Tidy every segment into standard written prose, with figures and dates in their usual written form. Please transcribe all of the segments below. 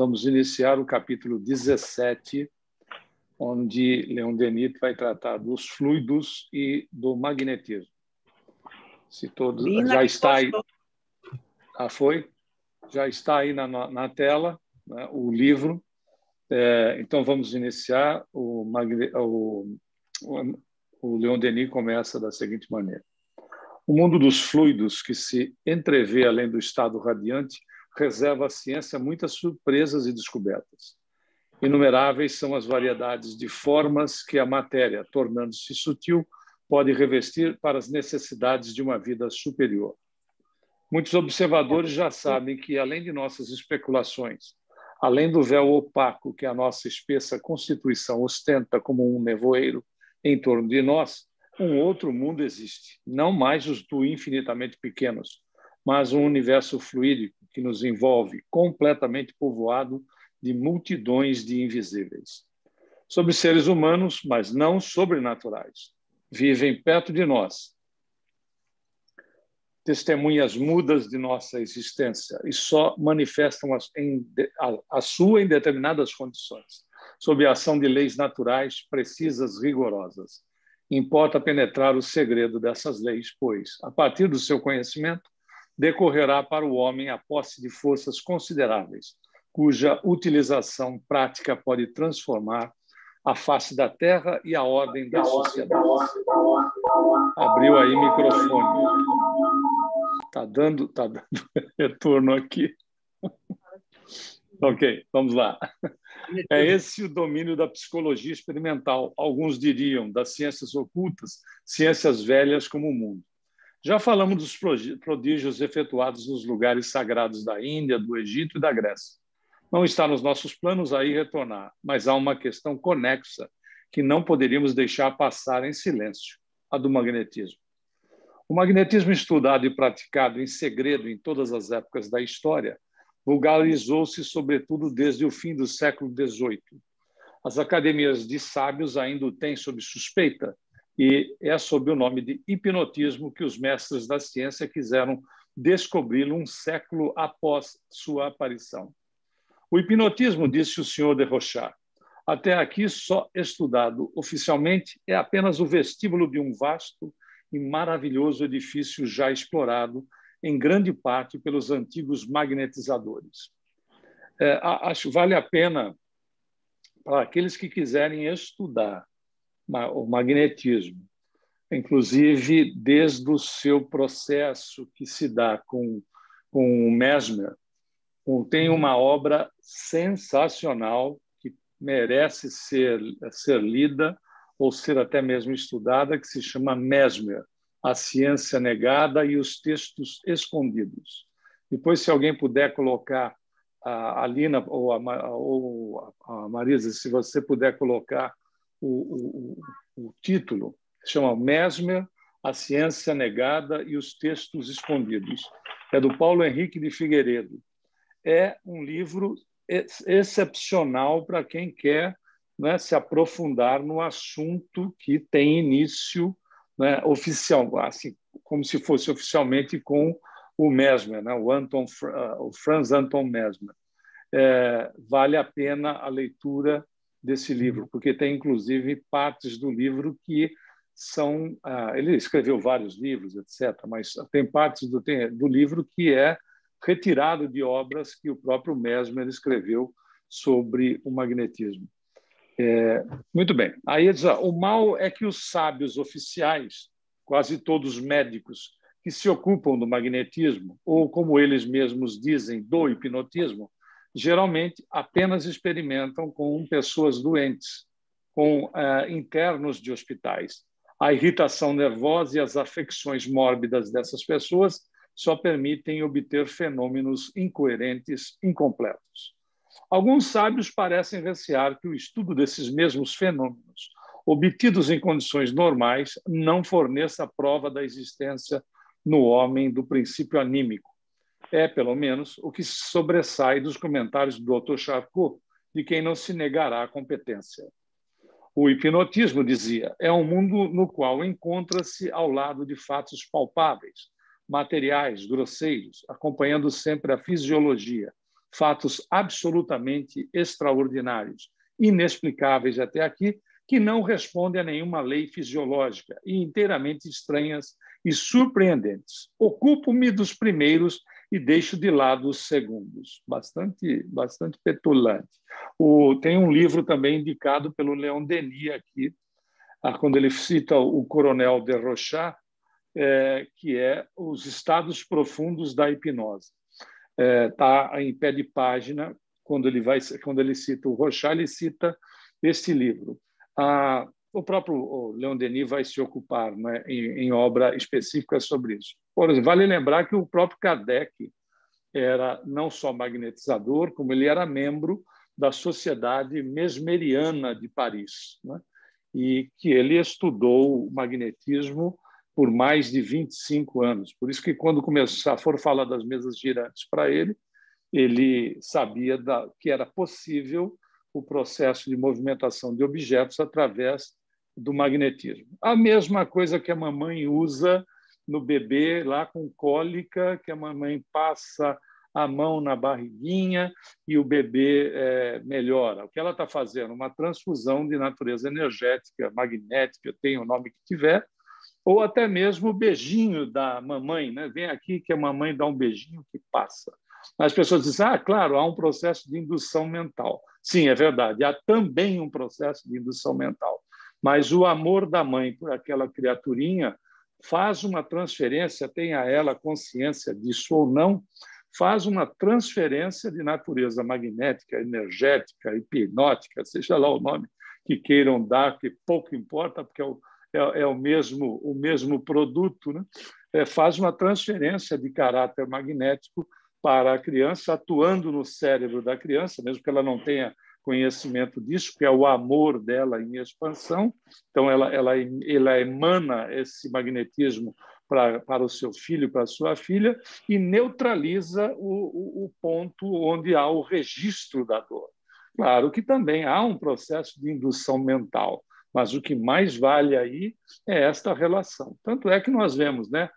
vamos iniciar o capítulo 17, onde Leon Denis vai tratar dos fluidos e do magnetismo. Se todos já está aí, foi? Já está aí na tela, né, o livro. Então vamos iniciar. O Leon Denis começa da seguinte maneira: o mundo dos fluidos, que se entrevê além do estado radiante, reserva à ciência muitas surpresas e descobertas. Inumeráveis são as variedades de formas que a matéria, tornando-se sutil, pode revestir para as necessidades de uma vida superior. Muitos observadores já sabem que, além de nossas especulações, além do véu opaco que a nossa espessa constituição ostenta como um nevoeiro em torno de nós, um outro mundo existe, não mais os do infinitamente pequenos, mas um universo fluídico que nos envolve, completamente povoado de multidões de invisíveis. Sobre seres humanos, mas não sobrenaturais, vivem perto de nós, testemunhas mudas de nossa existência, e só manifestam a sua em determinadas condições, sob a ação de leis naturais precisas, rigorosas. Importa penetrar o segredo dessas leis, pois, a partir do seu conhecimento, decorrerá para o homem a posse de forças consideráveis, cuja utilização prática pode transformar a face da Terra e a ordem da sociedade. Abriu aí microfone. Está dando retorno aqui. Ok, vamos lá. É esse o domínio da psicologia experimental. Alguns diriam das ciências ocultas, ciências velhas como o mundo. Já falamos dos prodígios efetuados nos lugares sagrados da Índia, do Egito e da Grécia. Não está nos nossos planos aí retornar, mas há uma questão conexa que não poderíamos deixar passar em silêncio, a do magnetismo. O magnetismo estudado e praticado em segredo em todas as épocas da história vulgarizou-se, sobretudo, desde o fim do século XVIII. As academias de sábios ainda o têm sob suspeita, e é sob o nome de hipnotismo que os mestres da ciência quiseram descobri-lo um século após sua aparição. O hipnotismo, disse o senhor de Rochard, até aqui só estudado oficialmente, é apenas o vestíbulo de um vasto e maravilhoso edifício já explorado, em grande parte pelos antigos magnetizadores. Acho que vale a pena, para aqueles que quiserem estudar o magnetismo, inclusive desde o seu processo que se dá com o Mesmer, tem uma obra sensacional que merece ser lida ou ser até mesmo estudada, que se chama Mesmer, A Ciência Negada e os Textos Escondidos. Depois, se alguém puder colocar, a Lina ou a Marisa, se você puder colocar o título, que chama Mesmer, A Ciência Negada e os Textos Escondidos. É do Paulo Henrique de Figueiredo. É um livro excepcional para quem quer, né, se aprofundar no assunto que tem início, né, oficial, assim, como se fosse oficialmente com o Mesmer, né, o Franz Anton Mesmer. Vale a pena a leitura desse livro, porque tem, inclusive, partes do livro que são... ele escreveu vários livros, etc., mas tem partes do livro que é retirado de obras que o próprio Mesmer escreveu sobre o magnetismo. Muito bem. Aí diz, o mal é que os sábios oficiais, quase todos médicos, que se ocupam do magnetismo, ou como eles mesmos dizem, do hipnotismo, geralmente apenas experimentam com pessoas doentes, com internos de hospitais. A irritação nervosa e as afecções mórbidas dessas pessoas só permitem obter fenômenos incoerentes, incompletos. Alguns sábios parecem recear que o estudo desses mesmos fenômenos, obtidos em condições normais, não forneça prova da existência no homem do princípio anímico. É, pelo menos, o que sobressai dos comentários do Dr. Charcot, de quem não se negará a competência. O hipnotismo, dizia, é um mundo no qual encontra-se ao lado de fatos palpáveis, materiais, grosseiros, acompanhando sempre a fisiologia, fatos absolutamente extraordinários, inexplicáveis até aqui, que não respondem a nenhuma lei fisiológica e inteiramente estranhas e surpreendentes. Ocupo-me dos primeiros e deixo de lado os segundos. Bastante petulante. Tem um livro também indicado pelo Leon Denis aqui, quando ele cita o Coronel de Rochat, que é Os Estados Profundos da Hipnose. Está em pé de página, quando ele cita o Rochat, ele cita este livro. O próprio Leon Denis vai se ocupar, né, em obra específica sobre isso. Por exemplo, vale lembrar que o próprio Kardec era não só magnetizador, como ele era membro da Sociedade Mesmeriana de Paris, né? E que ele estudou o magnetismo por mais de 25 anos. Por isso que, quando for falar das mesas girantes para ele, ele sabia que era possível o processo de movimentação de objetos através do magnetismo. A mesma coisa que a mamãe usa no bebê, lá com cólica, que a mamãe passa a mão na barriguinha e o bebê melhora. O que ela está fazendo? Uma transfusão de natureza energética, magnética, tem o nome que tiver, ou até mesmo o beijinho da mamãe, né? Vem aqui que a mamãe dá um beijinho que passa. As pessoas dizem, claro, há um processo de indução mental. Sim, é verdade, há também um processo de indução mental. Mas o amor da mãe por aquela criaturinha faz uma transferência, tenha ela consciência disso ou não, faz uma transferência de natureza magnética, energética, hipnótica, seja lá o nome que queiram dar, que pouco importa, porque é o mesmo produto, né? Faz uma transferência de caráter magnético para a criança, atuando no cérebro da criança, mesmo que ela não tenha conhecimento disso, que é o amor dela em expansão. Então, ela emana esse magnetismo para o seu filho, para a sua filha, e neutraliza o ponto onde há o registro da dor. Claro que também há um processo de indução mental, mas o que mais vale aí é esta relação. Tanto é que nós vemos, né,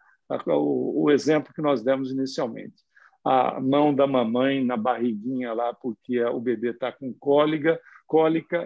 o exemplo que nós demos inicialmente. A mão da mamãe na barriguinha lá, porque o bebê está com cólica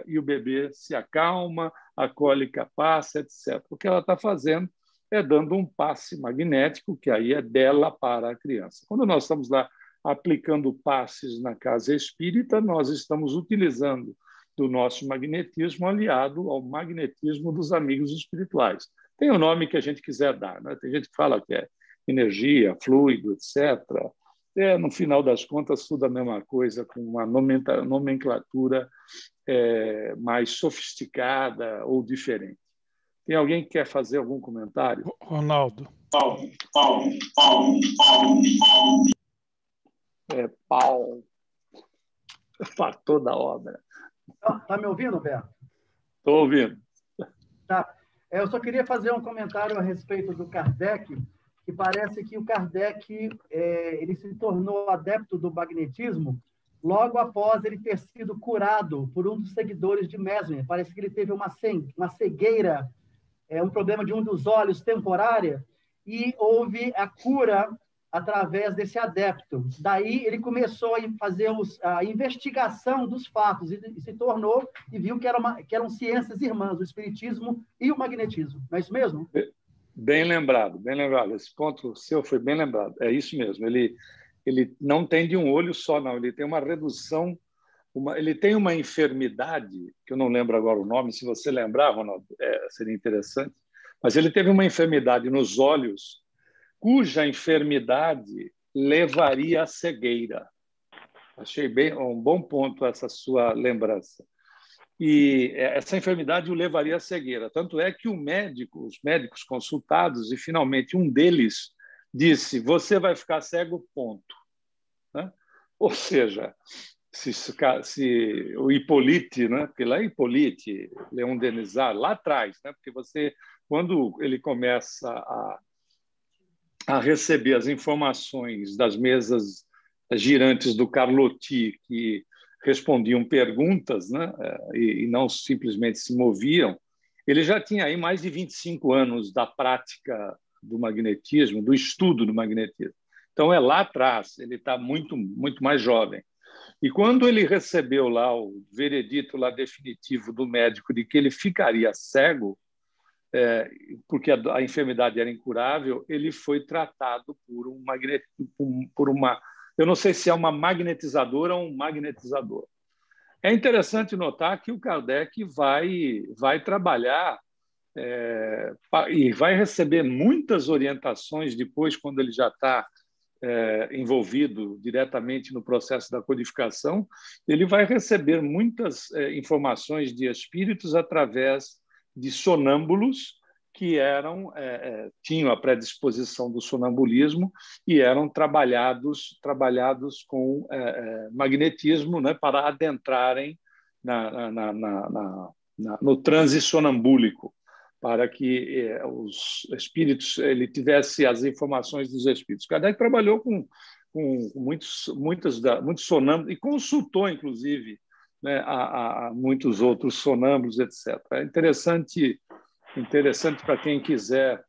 e o bebê se acalma, a cólica passa, etc. O que ela está fazendo é dando um passe magnético, que aí é dela para a criança. Quando nós estamos lá aplicando passes na casa espírita, nós estamos utilizando do nosso magnetismo aliado ao magnetismo dos amigos espirituais. Tem o nome que a gente quiser dar, né? Tem gente que fala que é energia, fluido, etc. No final das contas, tudo a mesma coisa, com uma nomenclatura mais sofisticada ou diferente. Tem alguém que quer fazer algum comentário? Ronaldo. Pau para toda a obra. Está me ouvindo, Beto? Estou ouvindo. Tá. Eu só queria fazer um comentário a respeito do Kardec, que parece que o Kardec ele se tornou adepto do magnetismo logo após ele ter sido curado por um dos seguidores de Mesmer. Parece que ele teve uma cegueira, um problema de um dos olhos temporária, e houve a cura através desse adepto. Daí ele começou a fazer a investigação dos fatos e se tornou e viu que eram ciências irmãs, o espiritismo e o magnetismo. Não é isso mesmo? Bem lembrado, bem lembrado. Esse ponto seu foi bem lembrado. É isso mesmo. Ele não tem de um olho só, não. Ele tem uma redução, ele tem uma enfermidade, que eu não lembro agora o nome, se você lembrar, Ronaldo, seria interessante, mas ele teve uma enfermidade nos olhos, cuja enfermidade levaria à cegueira. Achei um bom ponto essa sua lembrança. E essa enfermidade o levaria à cegueira. Tanto é que os médicos consultados, e finalmente um deles disse: você vai ficar cego, ponto. Né? Ou seja, se o Hippolyte, né? Porque lá é Hippolyte, Leon Denisard, lá atrás, né? Porque quando ele começa a receber as informações das mesas girantes do Carlotti, que respondiam perguntas, né? E não simplesmente se moviam, ele já tinha aí mais de 25 anos da prática do magnetismo, do estudo do magnetismo. Então, lá atrás, ele está muito, muito mais jovem. E quando ele recebeu lá o veredito lá definitivo do médico de que ele ficaria cego, porque a enfermidade era incurável, ele foi tratado por uma, eu não sei se é uma magnetizadora ou um magnetizador. É interessante notar que o Kardec vai trabalhar e vai receber muitas orientações depois, quando ele já está envolvido diretamente no processo da codificação, ele vai receber muitas informações de espíritos através de sonâmbulos que tinham a predisposição do sonambulismo e eram trabalhados com magnetismo, né, para adentrarem no transe sonambúlico, para que os espíritos ele tivesse as informações dos espíritos. Kardec trabalhou com muitos sonâmbulos e consultou, inclusive, né, a muitos outros sonâmbulos, etc. É interessante para quem quiser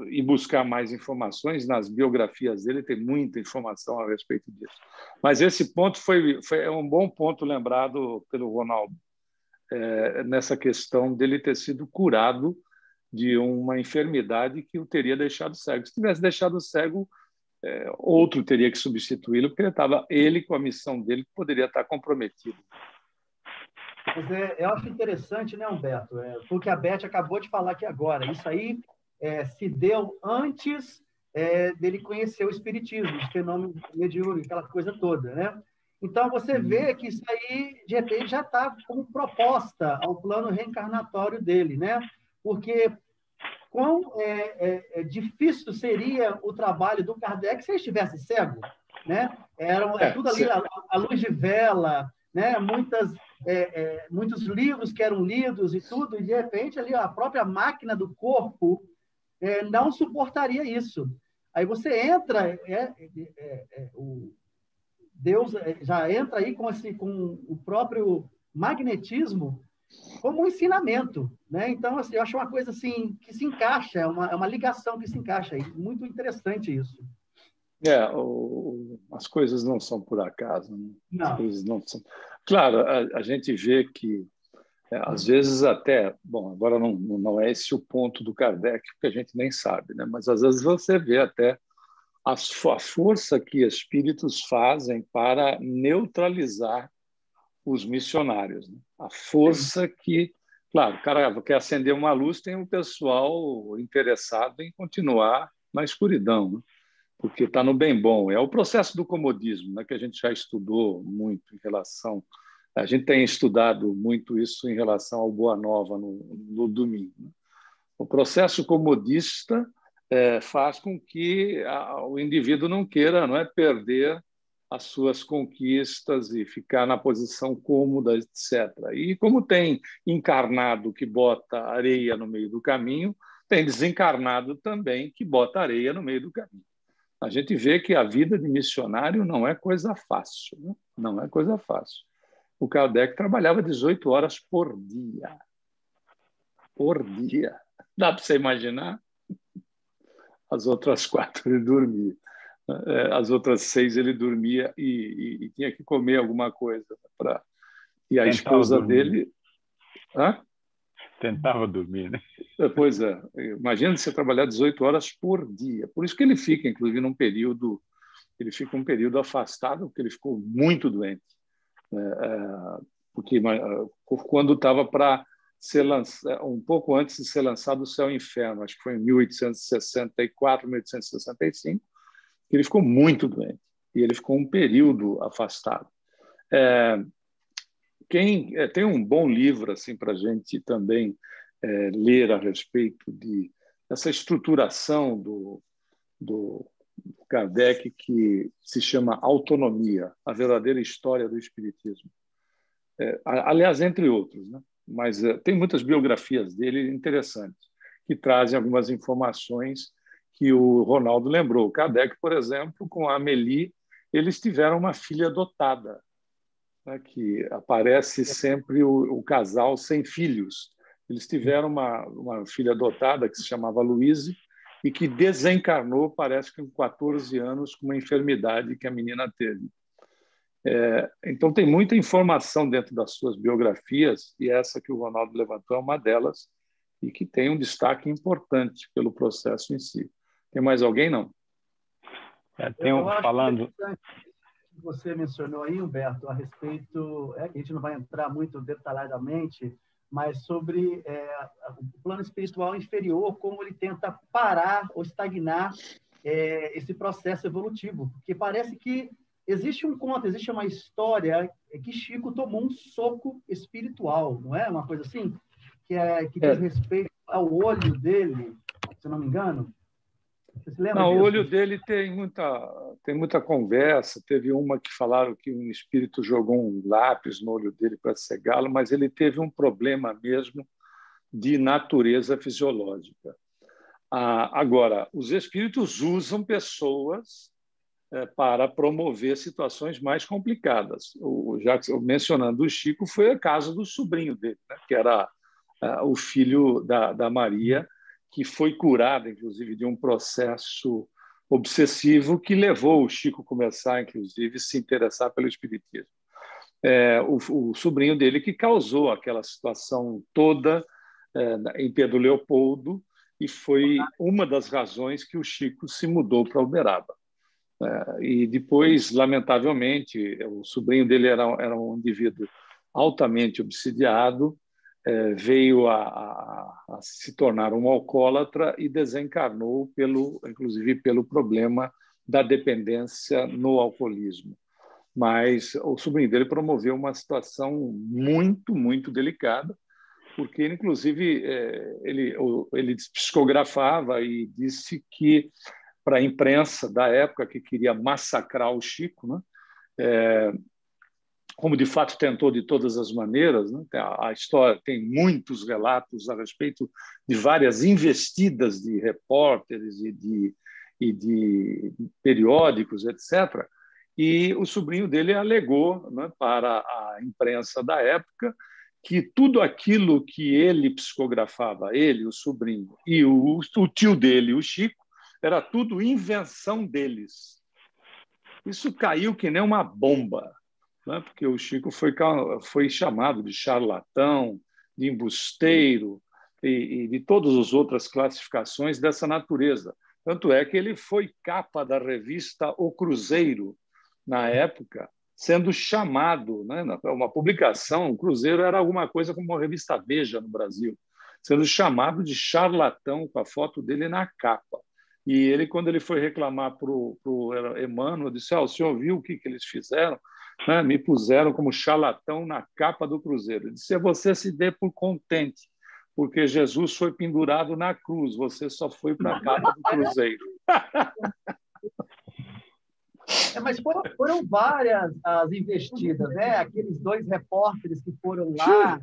ir buscar mais informações nas biografias dele, tem muita informação a respeito disso. Mas esse ponto é um bom ponto lembrado pelo Ronaldo, nessa questão dele ter sido curado de uma enfermidade que o teria deixado cego. Se tivesse deixado cego, outro teria que substituí-lo, porque ele com a missão dele, que poderia estar comprometido. Mas eu acho interessante, né, Humberto? Porque a Beth acabou de falar aqui agora. Isso aí se deu antes dele conhecer o espiritismo, os fenômenos mediúnicos, aquela coisa toda, né? Então, você vê que isso aí, de repente, já está como proposta ao plano reencarnatório dele, né? Porque quão difícil seria o trabalho do Kardec se ele estivesse cego, né? Tudo ali, a luz de vela, né? Muitos livros que eram lidos e tudo, e, de repente, ali a própria máquina do corpo não suportaria isso. Aí você entra... Deus já entra aí com o próprio magnetismo como um ensinamento, né? Então, assim, eu acho uma coisa assim que se encaixa, é uma ligação que se encaixa aí. Muito interessante isso. As coisas não são por acaso, né? Não. As coisas não são. Claro, a gente vê que às vezes até, bom, agora não é esse o ponto do Kardec, porque a gente nem sabe, né? Mas às vezes você vê até a força que espíritos fazem para neutralizar os missionários, né? A força que, claro, o cara quer acender uma luz, tem um pessoal interessado em continuar na escuridão, né? Porque está no bem bom. É o processo do comodismo, né, que a gente já estudou muito em relação... A gente tem estudado muito isso em relação ao Boa Nova no domingo, né? O processo comodista faz com que o indivíduo não queira, não é, perder as suas conquistas e ficar na posição cômoda, etc. E como tem encarnado que bota areia no meio do caminho, tem desencarnado também que bota areia no meio do caminho. A gente vê que a vida de missionário não é coisa fácil, né? Não é coisa fácil. O Kardec trabalhava 18 horas por dia. Por dia. Dá para você imaginar? As outras 4 ele dormia. As outras 6 ele dormia e tinha que comer alguma coisa. E a esposa dele... Hã? Tentava dormir, né? Pois é. Imagina você trabalhar 18 horas por dia. Por isso que ele fica, inclusive, ele fica um período afastado, porque ele ficou muito doente. Porque quando estava para ser lançado, um pouco antes de ser lançado O Céu e o Inferno, acho que foi em 1864, 1865, ele ficou muito doente e ele ficou um período afastado. Tem um bom livro assim para a gente também ler a respeito dessa estruturação do Kardec, que se chama Autonomia, a verdadeira história do Espiritismo. Aliás, entre outros, né? Mas tem muitas biografias dele interessantes, que trazem algumas informações que o Ronaldo lembrou. O Kardec, por exemplo, com a Amélie, eles tiveram uma filha adotada, né? Que aparece sempre o casal sem filhos. Eles tiveram uma filha adotada que se chamava Louise e que desencarnou, parece que com 14 anos, com uma enfermidade que a menina teve. Então, tem muita informação dentro das suas biografias, e essa que o Ronaldo levantou é uma delas, e que tem um destaque importante pelo processo em si. Tem mais alguém, não? Eu acho falando... que você mencionou aí, Humberto, a respeito, a gente não vai entrar muito detalhadamente, mas sobre o plano espiritual inferior, como ele tenta parar ou estagnar esse processo evolutivo. Porque parece que existe um conto, existe uma história que Chico tomou um soco espiritual, não é? Uma coisa assim? Que diz respeito ao olho dele, se não me engano. Você se lembra disso? O olho dele tem muita conversa. Teve uma que falaram que um espírito jogou um lápis no olho dele para cegá-lo, mas ele teve um problema mesmo de natureza fisiológica. Agora, os espíritos usam pessoas para promover situações mais complicadas. Já mencionando o Chico, foi o caso do sobrinho dele, né, que era o filho da Maria, que foi curado, inclusive, de um processo obsessivo que levou o Chico a começar, inclusive, a se interessar pelo espiritismo. O sobrinho dele que causou aquela situação toda em Pedro Leopoldo, e foi uma das razões que o Chico se mudou para Uberaba. E depois, lamentavelmente, o sobrinho dele era um indivíduo altamente obsidiado, veio a se tornar um alcoólatra e desencarnou, inclusive pelo problema da dependência no alcoolismo. Mas o sobrinho dele promoveu uma situação muito, muito delicada, porque, inclusive, ele psicografava e disse que, para a imprensa da época, que queria massacrar o Chico, né? Como de fato tentou de todas as maneiras, né? A história tem muitos relatos a respeito de várias investidas de repórteres e de periódicos, etc. E o sobrinho dele alegou, né, para a imprensa da época, que tudo aquilo que ele psicografava, ele, o sobrinho, e o tio dele, o Chico, era tudo invenção deles. Isso caiu que nem uma bomba, né? Porque o Chico foi chamado de charlatão, de embusteiro e de todas as outras classificações dessa natureza. Tanto é que ele foi capa da revista O Cruzeiro, na época, sendo chamado, né, uma publicação, o Cruzeiro era alguma coisa como uma revista Veja no Brasil, sendo chamado de charlatão com a foto dele na capa. E ele, quando ele foi reclamar para o Emmanuel, disse: o senhor viu o que eles fizeram? Né? Me puseram como charlatão na capa do Cruzeiro. Ele disse: você se dê por contente, porque Jesus foi pendurado na cruz, você só foi para a capa do Cruzeiro. Mas foram várias as investidas, né? Aqueles 2 repórteres que foram lá,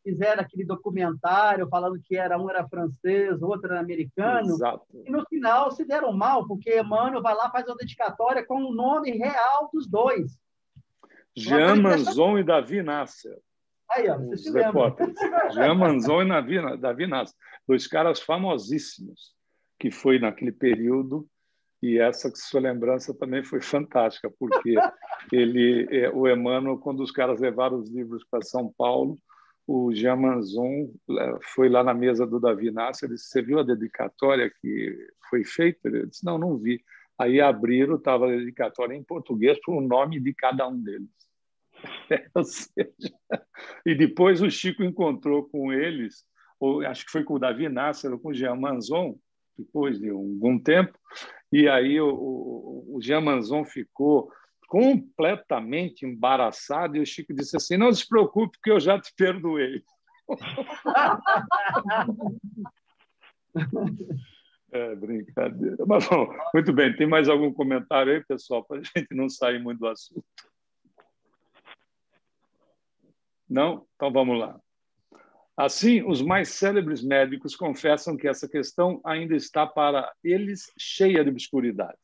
fizeram aquele documentário falando que um era francês, o outro era americano. Exato. E no final se deram mal, porque Emmanuel vai lá, faz uma dedicatória com o nome real dos 2. Jean Manzon e Davi Nasser. Aí, ó, você se lembra. Jean Manzon e Davi Nasser. 2 caras famosíssimos, que foi naquele período. E essa sua lembrança também foi fantástica, porque o Emmanuel, quando os caras levaram os livros para São Paulo, o Jean Manzon foi lá na mesa do Davi Nasser e disse: você viu a dedicatória que foi feita? Ele disse: não vi. Aí abriram, estava a dedicatória em português para o nome de cada um deles. Ou seja, e depois o Chico encontrou com eles, ou acho que foi com o Davi Nasser ou com o Jean Manzon, depois de algum tempo, e aí o Jean Manzon ficou completamente embaraçado e o Chico disse assim: não se preocupe, que eu já te perdoei. Brincadeira. Mas, bom, muito bem. Tem mais algum comentário aí, pessoal, para a gente não sair muito do assunto? Não? Então vamos lá. Assim, os mais célebres médicos confessam que essa questão ainda está para eles cheia de obscuridade.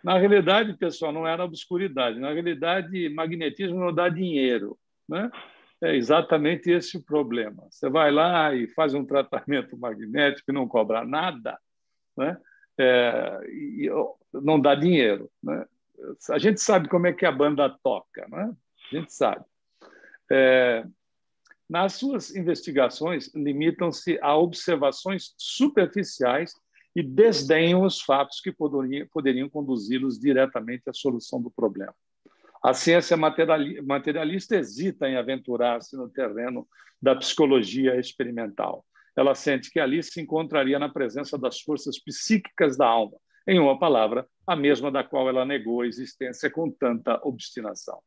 Na realidade, pessoal, não era obscuridade. Na realidade, magnetismo não dá dinheiro, né? É exatamente esse o problema. Você vai lá e faz um tratamento magnético e não cobra nada, né? E não dá dinheiro, né? A gente sabe como é que a banda toca, né? A gente sabe. Nas suas investigações, limitam-se a observações superficiais e desdenham os fatos que poderiam conduzi-los diretamente à solução do problema. A ciência materialista hesita em aventurar-se no terreno da psicologia experimental. Ela sente que ali se encontraria na presença das forças psíquicas da alma, em uma palavra, a mesma da qual ela negou a existência com tanta obstinação.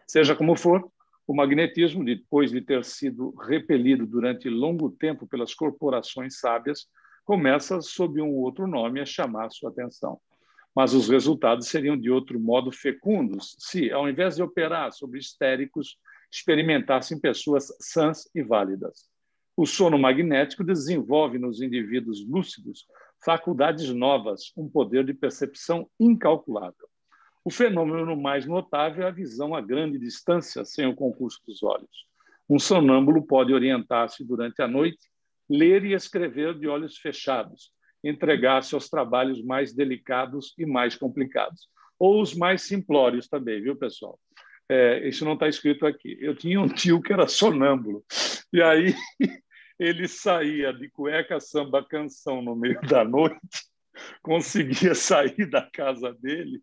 Seja como for, o magnetismo, depois de ter sido repelido durante longo tempo pelas corporações sábias, começa, sob um outro nome, a chamar sua atenção. Mas os resultados seriam de outro modo fecundos se, ao invés de operar sobre histéricos, experimentassem pessoas sãs e válidas. O sono magnético desenvolve nos indivíduos lúcidos faculdades novas, um poder de percepção incalculável. O fenômeno mais notável é a visão a grande distância, sem o concurso dos olhos. Um sonâmbulo pode orientar-se durante a noite, ler e escrever de olhos fechados, entregar-se aos trabalhos mais delicados e mais complicados. Ou os mais simplórios também, viu, pessoal? Isso não está escrito aqui. Eu tinha um tio que era sonâmbulo, e aí ele saía de cueca, samba, canção no meio da noite, conseguia sair da casa dele,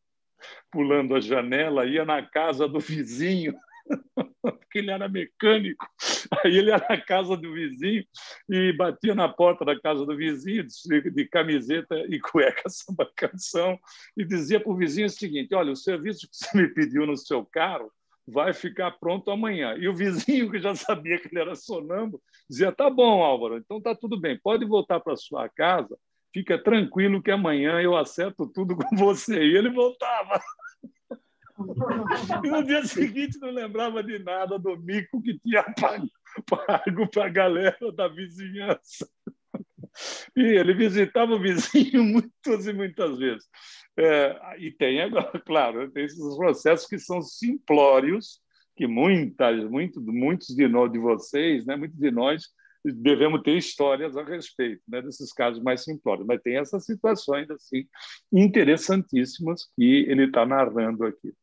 pulando a janela, ia na casa do vizinho, porque ele era mecânico. Aí ele ia na casa do vizinho e batia na porta da casa do vizinho de camiseta e cueca, samba, canção, e dizia para o vizinho o seguinte: olha, o serviço que você me pediu no seu carro vai ficar pronto amanhã. E o vizinho, que já sabia que ele era sonâmbulo, dizia: tá bom, Álvaro, então tá tudo bem, pode voltar para sua casa, fica tranquilo que amanhã eu acerto tudo com você. E ele voltava. E no dia seguinte não lembrava de nada do mico que tinha pago para a galera da vizinhança. E ele visitava o vizinho muitas e muitas vezes. E tem agora, claro, tem esses processos que são simplórios, que muitos de vocês, né, muitos de nós, devemos ter histórias a respeito, né, desses casos mais simplórios. Mas tem essas situações assim interessantíssimas que ele está narrando aqui.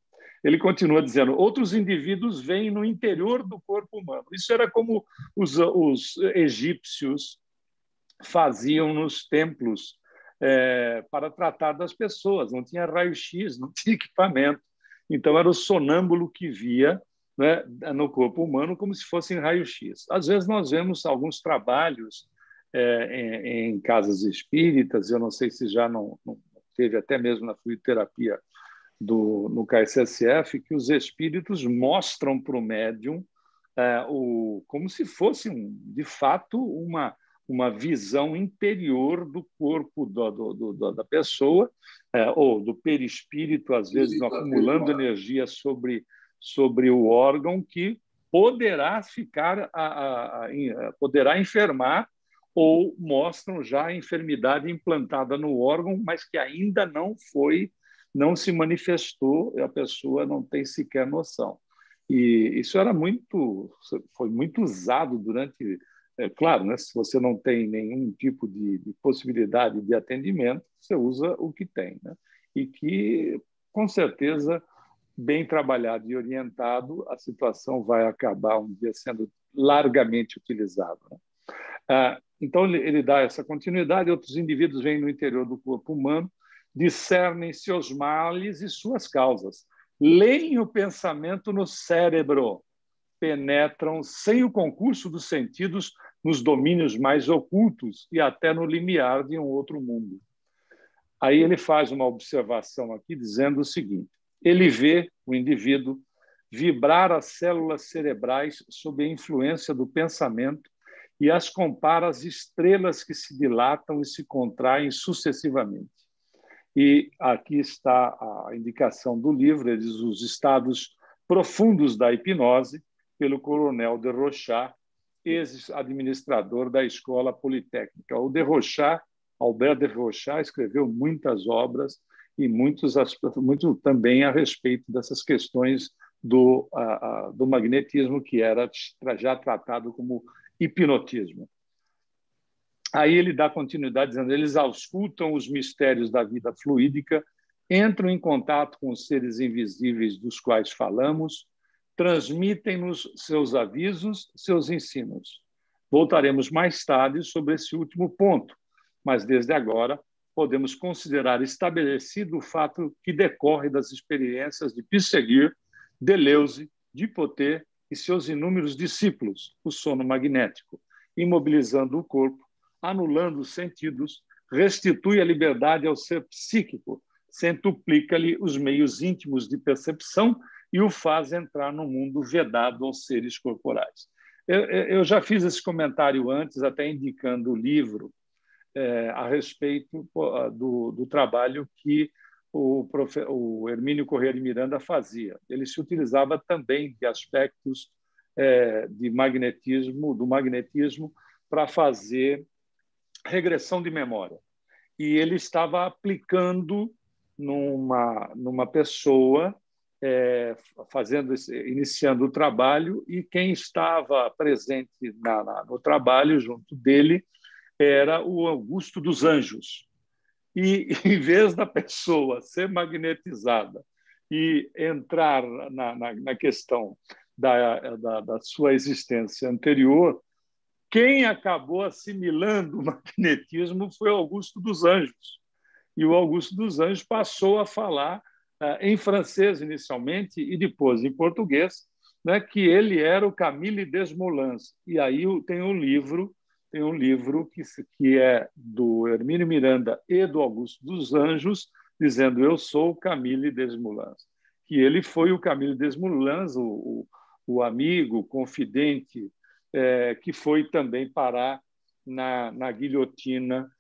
Ele continua dizendo: outros indivíduos vêm no interior do corpo humano. Isso era como os egípcios faziam nos templos para tratar das pessoas. Não tinha raio-x, não tinha equipamento. Então, era o sonâmbulo que via, né, no corpo humano como se fosse em raio-x. Às vezes, nós vemos alguns trabalhos em casas espíritas, eu não sei se já não teve até mesmo na fluidoterapia no KSSF, que os espíritos mostram para o médium como se fosse, de fato, uma visão interior do corpo da pessoa, ou do perispírito, às vezes acumulando energia sobre o órgão, que poderá poderá enfermar, ou mostram já a enfermidade implantada no órgão, mas que ainda não se manifestou, a pessoa não tem sequer noção. E isso foi muito usado durante... claro, né, se você não tem nenhum tipo de possibilidade de atendimento, você usa o que tem, né? E que, com certeza, bem trabalhado e orientado, a situação vai acabar um dia sendo largamente utilizada, né? Então, ele dá essa continuidade. Outros indivíduos vêm no interior do corpo humano, discernem seus males e suas causas, leem o pensamento no cérebro, penetram sem o concurso dos sentidos nos domínios mais ocultos e até no limiar de um outro mundo. Aí ele faz uma observação aqui dizendo o seguinte: ele vê o indivíduo vibrar as células cerebrais sob a influência do pensamento e as compara às estrelas que se dilatam e se contraem sucessivamente. E aqui está a indicação do livro, ele diz: os estados profundos da hipnose, pelo coronel de Rochat, ex-administrador da Escola Politécnica. O de Rochat, Albert de Rochat, escreveu muitas obras e muito também a respeito dessas questões do magnetismo, que era já tratado como hipnotismo. Aí ele dá continuidade dizendo: eles auscultam os mistérios da vida fluídica entram em contato com os seres invisíveis dos quais falamos, transmitem-nos seus avisos, seus ensinos. Voltaremos mais tarde sobre esse último ponto, mas desde agora podemos considerar estabelecido o fato que decorre das experiências de Pisseguir, Deleuze, Dipoté e seus inúmeros discípulos, o sono magnético, imobilizando o corpo, anulando os sentidos, restitui a liberdade ao ser psíquico, centuplica-lhe os meios íntimos de percepção e o faz entrar no mundo vedado aos seres corporais. Eu já fiz esse comentário antes, até indicando o livro a respeito do trabalho que o Hermínio Corrêa de Miranda fazia. Ele se utilizava também de aspectos do magnetismo para fazer regressão de memória. E ele estava aplicando numa pessoa, iniciando o trabalho, e quem estava presente no trabalho junto dele era o Augusto dos Anjos. E, em vez da pessoa ser magnetizada e entrar na questão da sua existência anterior, quem acabou assimilando o magnetismo foi o Augusto dos Anjos. E o Augusto dos Anjos passou a falar em francês inicialmente e depois em português, né, que ele era o Camille Desmoulins. E aí tem um livro que é do Hermínio Miranda e do Augusto dos Anjos, dizendo: eu sou o Camille Desmoulins. Que ele foi o Camille Desmoulins, o amigo, confidente, que foi também parar na guilhotina,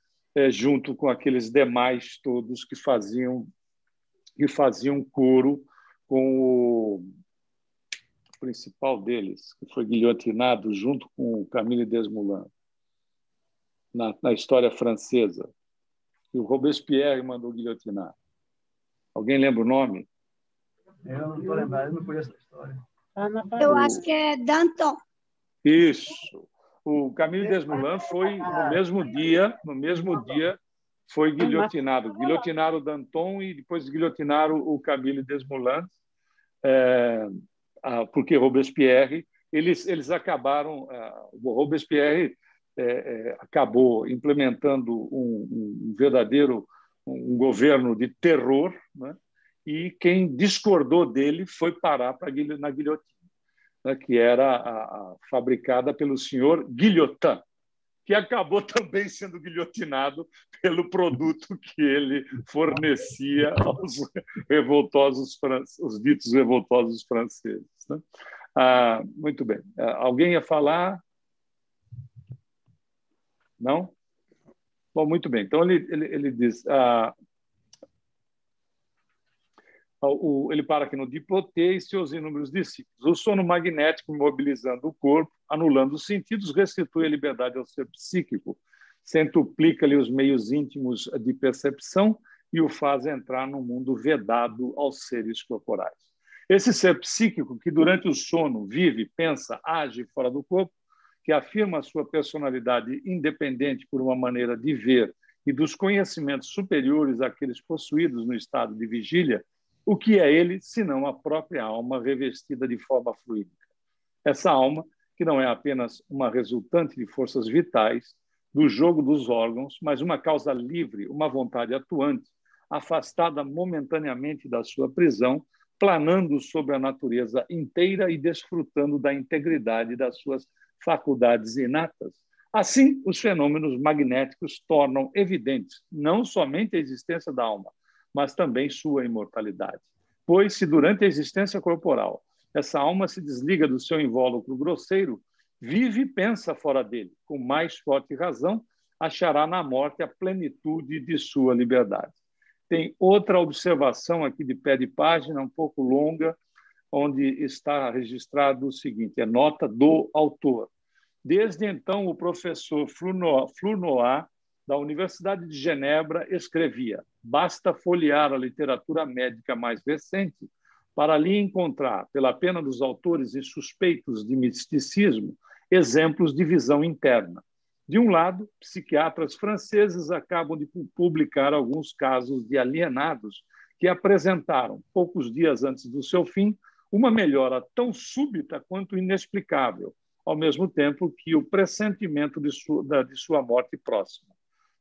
junto com aqueles demais todos que faziam coro com o principal deles, que foi guilhotinado junto com o Camille Desmoulins na história francesa, que o Robespierre mandou guilhotinar. Alguém lembra o nome? Eu não estou lembrado, eu não conheço a história. Eu acho que é Danton. Isso. O Camille Desmoulins foi no mesmo dia foi guilhotinado. Guilhotinaram o Danton e depois guilhotinaram o Camille Desmoulins, porque Robespierre, eles acabaram, o Robespierre acabou implementando um verdadeiro governo de terror, né? E quem discordou dele foi parar na guilhotina, né? Que era fabricada pelo senhor Guillotin, que acabou também sendo guilhotinado pelo produto que ele fornecia aos os ditos revoltosos franceses, né? Muito bem. Alguém ia falar? Não? Bom, muito bem. Então, ele diz... ele para aqui no Dipoté e seus inúmeros discípulos. O sono magnético, imobilizando o corpo, anulando os sentidos, restitui a liberdade ao ser psíquico, centuplica-lhe os meios íntimos de percepção e o faz entrar no mundo vedado aos seres corporais. Esse ser psíquico, que durante o sono vive, pensa, age fora do corpo, que afirma a sua personalidade independente por uma maneira de ver e dos conhecimentos superiores àqueles possuídos no estado de vigília, o que é ele, senão a própria alma revestida de forma fluídica? Essa alma, que não é apenas uma resultante de forças vitais, do jogo dos órgãos, mas uma causa livre, uma vontade atuante, afastada momentaneamente da sua prisão, planando sobre a natureza inteira e desfrutando da integridade das suas faculdades inatas. Assim, os fenômenos magnéticos tornam evidentes não somente a existência da alma, mas também sua imortalidade. Pois, se durante a existência corporal essa alma se desliga do seu invólucro grosseiro, vive e pensa fora dele, com mais forte razão, achará na morte a plenitude de sua liberdade. Tem outra observação aqui de pé de página, um pouco longa, onde está registrado o seguinte, é nota do autor. Desde então, o professor Flournoy, da Universidade de Genebra, escrevia: basta folhear a literatura médica mais recente para ali encontrar, pela pena dos autores insuspeitos de misticismo, exemplos de visão interna. De um lado, psiquiatras franceses acabam de publicar alguns casos de alienados que apresentaram, poucos dias antes do seu fim, uma melhora tão súbita quanto inexplicável, ao mesmo tempo que o pressentimento de sua morte próxima.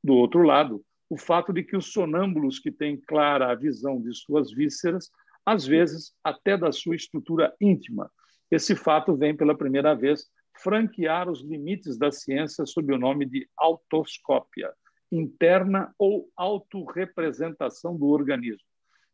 Do outro lado, o fato de que os sonâmbulos que têm clara a visão de suas vísceras, às vezes até da sua estrutura íntima. Esse fato vem pela primeira vez franquear os limites da ciência sob o nome de autoscópia, interna ou autorrepresentação do organismo.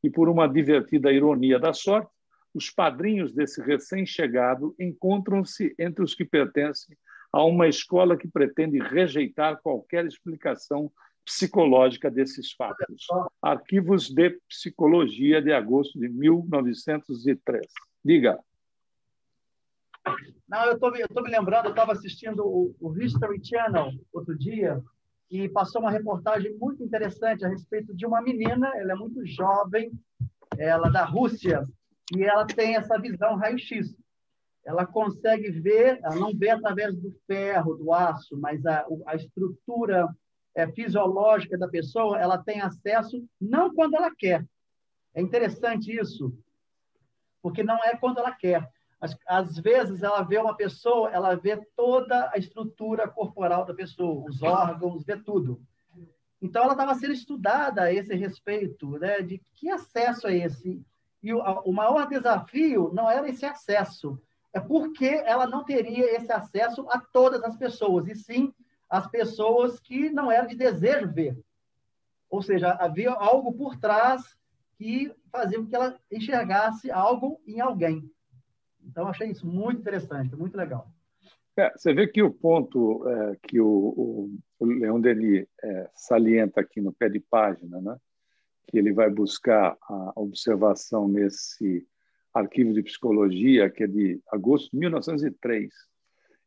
E por uma divertida ironia da sorte, os padrinhos desse recém-chegado encontram-se entre os que pertencem a uma escola que pretende rejeitar qualquer explicação psicológica desses fatos. Arquivos de Psicologia, de agosto de 1903. Diga. Não, eu tô me lembrando, eu estava assistindo o History Channel outro dia e passou uma reportagem muito interessante a respeito de uma menina, ela é muito jovem, ela é da Rússia, e ela tem essa visão raio-x. Ela consegue ver, ela não vê através do ferro, do aço, mas a estrutura fisiológica da pessoa, ela tem acesso não quando ela quer. É interessante isso, porque não é quando ela quer. Às vezes, ela vê uma pessoa, ela vê toda a estrutura corporal da pessoa, os órgãos, vê tudo. Então, ela estava sendo estudada a esse respeito, né, de que acesso é esse. E o maior desafio não era esse acesso, é porque ela não teria esse acesso a todas as pessoas, e sim as pessoas que não eram de desejo ver. Ou seja, havia algo por trás que fazia com que ela enxergasse algo em alguém. Então, achei isso muito interessante, muito legal. Você vê que o ponto que o Leon Denis salienta aqui no pé de página, né? Que ele vai buscar a observação nesse arquivo de psicologia, que é de agosto de 1903,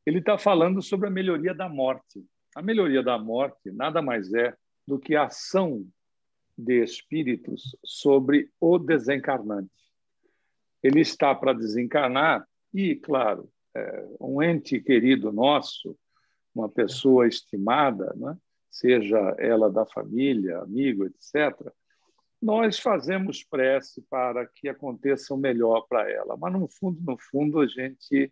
ele está falando sobre a melhoria da morte. A melhoria da morte nada mais é do que a ação de espíritos sobre o desencarnante. Ele está para desencarnar e, claro, um ente querido nosso, uma pessoa estimada, né? Seja ela da família, amigo, etc., nós fazemos prece para que aconteça o melhor para ela. Mas, no fundo, a gente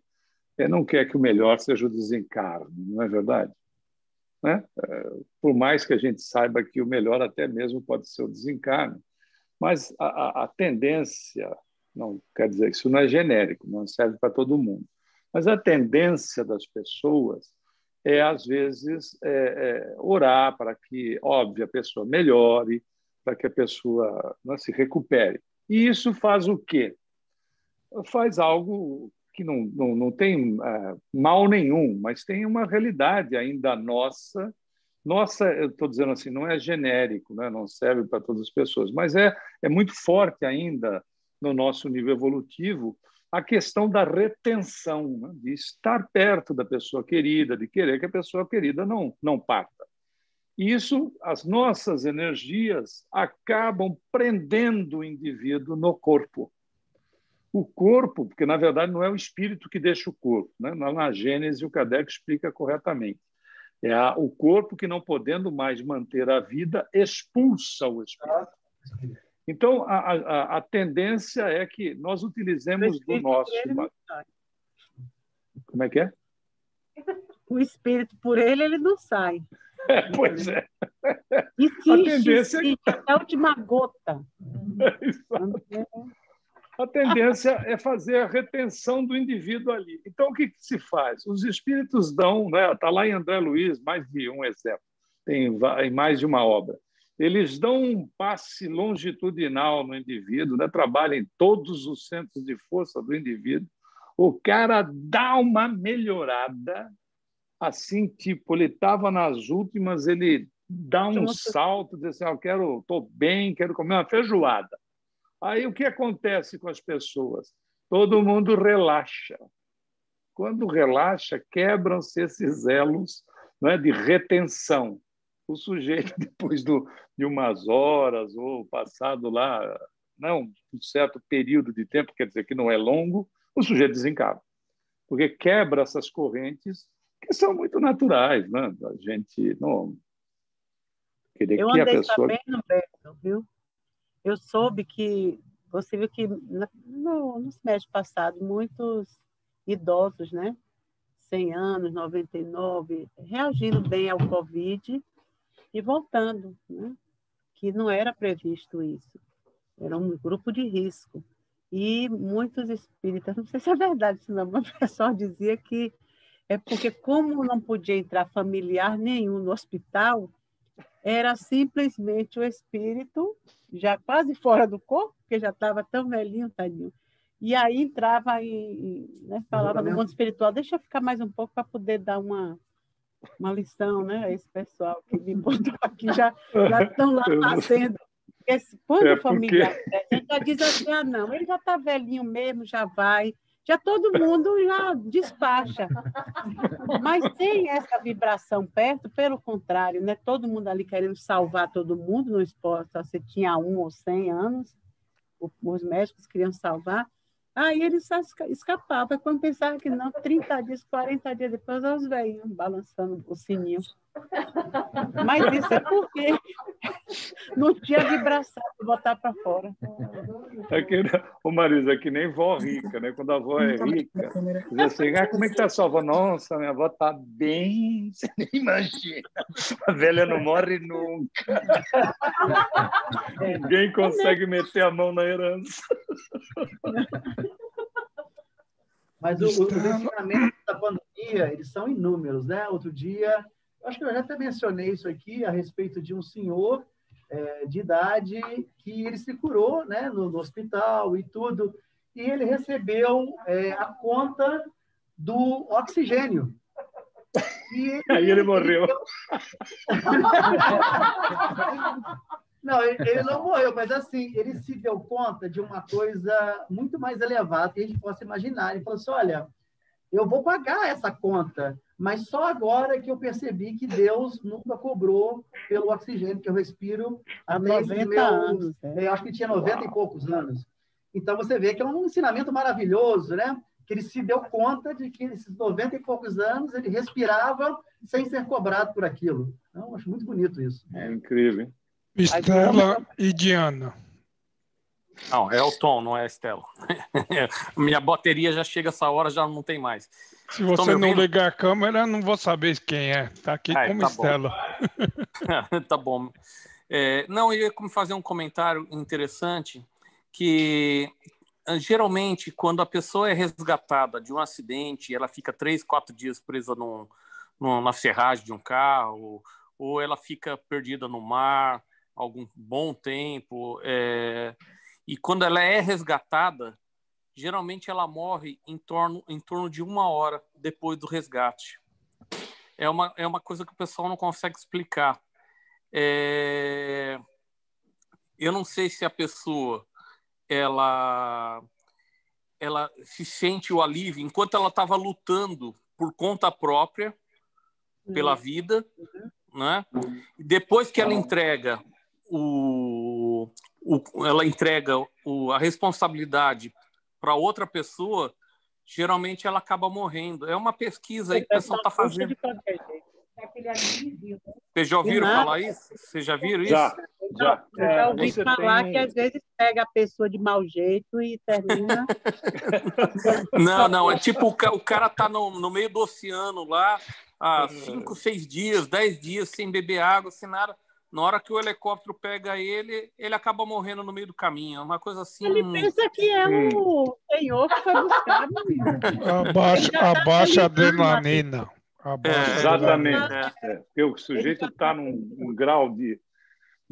não quer que o melhor seja o desencarne, não é verdade? Né? Por mais que a gente saiba que o melhor até mesmo pode ser o desencarne, mas a tendência, não quer dizer que isso não é genérico, não serve para todo mundo, mas a tendência das pessoas é, às vezes, orar para que, óbvio, a pessoa melhore, para que a pessoa se recupere. E isso faz o quê? Faz algo que não tem mal nenhum, mas tem uma realidade ainda nossa. Nossa, eu estou dizendo assim, não é genérico, né? Não serve para todas as pessoas, mas é muito forte ainda no nosso nível evolutivo a questão da retenção, né? De estar perto da pessoa querida, de querer que a pessoa querida não parta. E isso, as nossas energias acabam prendendo o indivíduo no corpo. O corpo, porque na verdade não é o espírito que deixa o corpo, né? Na Gênese o Kardec explica corretamente. É o corpo que, não podendo mais manter a vida, expulsa o espírito. Então, a tendência é que nós utilizemos do nosso... Como é que é? O espírito, por ele não sai. Pois é. Insiste, a tendência é a última gota. A tendência é fazer a retenção do indivíduo ali. Então, o que se faz? Os espíritos dão, né? Está lá em André Luiz, mais de um exemplo, tem mais de uma obra. Eles dão um passe longitudinal no indivíduo, né? Trabalham em todos os centros de força do indivíduo. O cara dá uma melhorada, assim, tipo, ele estava nas últimas, ele dá um salto, diz assim, estou bem, quero comer uma feijoada. Aí o que acontece com as pessoas? Todo mundo relaxa. Quando relaxa, quebram-se esses elos, né, de retenção. O sujeito, depois de umas horas ou passado lá, não, um certo período de tempo, quer dizer que não é longo, o sujeito desencarna. Porque quebra essas correntes que são muito naturais, né? A gente não querer que a pessoa... sabendo, Beto, viu? eu soube que, você viu que no semestre passado, muitos idosos, né? 100 anos, 99, reagindo bem ao Covid e voltando, né? Que não era previsto isso. Era um grupo de risco. E muitos espíritas, não sei se é verdade isso não, mas o pessoal dizia que é porque, como não podia entrar familiar nenhum no hospital, era simplesmente o espírito, já quase fora do corpo, porque já estava tão velhinho, tadinho. E aí entrava né, falava no mundo espiritual, deixa eu ficar mais um pouco para poder dar uma lição, né, a esse pessoal que me botou aqui, já estão lá fazendo. Quando o familiar, a gente já diz assim, não, ele já está velhinho mesmo, já vai, já todo mundo já despacha. Mas tem essa vibração perto, pelo contrário, né? Todo mundo ali querendo salvar todo mundo, não importa se tinha 1 ou 100 anos, os médicos queriam salvar. Aí eles escapavam, quando pensavam que não, 30 dias, 40 dias depois, os velhinhos balançando o sininho. Mas isso é porque não tinha vibração para botar para fora. Ô Marisa, é que nem vó rica, né? Quando a avó é rica, diz assim, como é que tá a sua avó? Nossa, minha avó tá bem, você nem imagina. A velha não morre nunca. Ninguém consegue meter a mão na herança. Mas os ensinamentos da pandemia, eles são inúmeros, né? Outro dia, acho que eu já até mencionei isso aqui, a respeito de um senhor de idade que ele se curou, né, no hospital e tudo, e ele recebeu a conta do oxigênio. Aí ele morreu. Não, ele não morreu, mas assim, ele se deu conta de uma coisa muito mais elevada que a gente possa imaginar. Ele falou assim, olha, eu vou pagar essa conta, mas só agora que eu percebi que Deus nunca cobrou pelo oxigênio que eu respiro há 90 anos. Eu acho que tinha 90 e poucos anos. Então, você vê que é um ensinamento maravilhoso, né? Que ele se deu conta de que nesses 90 e poucos anos ele respirava sem ser cobrado por aquilo. Então, acho muito bonito isso. É incrível, hein? Estela e Diana. Não, é o Tom, não é a Estela. Minha bateria já chega essa hora, já não tem mais. Se você não ligar a câmera, não vou saber quem é. Está aqui como tá Estela. Tá bom. Não, eu ia fazer um comentário interessante, que geralmente, quando a pessoa é resgatada de um acidente, ela fica 3, 4 dias presa na ferragem de um carro, ou ela fica perdida no mar algum bom tempo, e quando ela é resgatada, geralmente ela morre em torno de 1 hora depois do resgate. É uma coisa que o pessoal não consegue explicar. Eu não sei se a pessoa ela se sente o alívio enquanto ela estava lutando por conta própria pela vida, né? E depois que ela entrega a responsabilidade para outra pessoa, geralmente ela acaba morrendo. É uma pesquisa aí que o pessoal está fazendo. Vocês já ouviram falar isso? Vocês já viram isso? Já. Já ouvi falar que às vezes pega a pessoa de mau jeito e termina. Não, é tipo o cara tá no meio do oceano lá há 5, 6 dias, 10 dias sem beber água, sem nada. Na hora que o helicóptero pega ele acaba morrendo no meio do caminho. É uma coisa assim. Ele pensa que é o senhor que foi buscar. Abaixa a adrenalina. Exatamente. Porque o sujeito está num grau de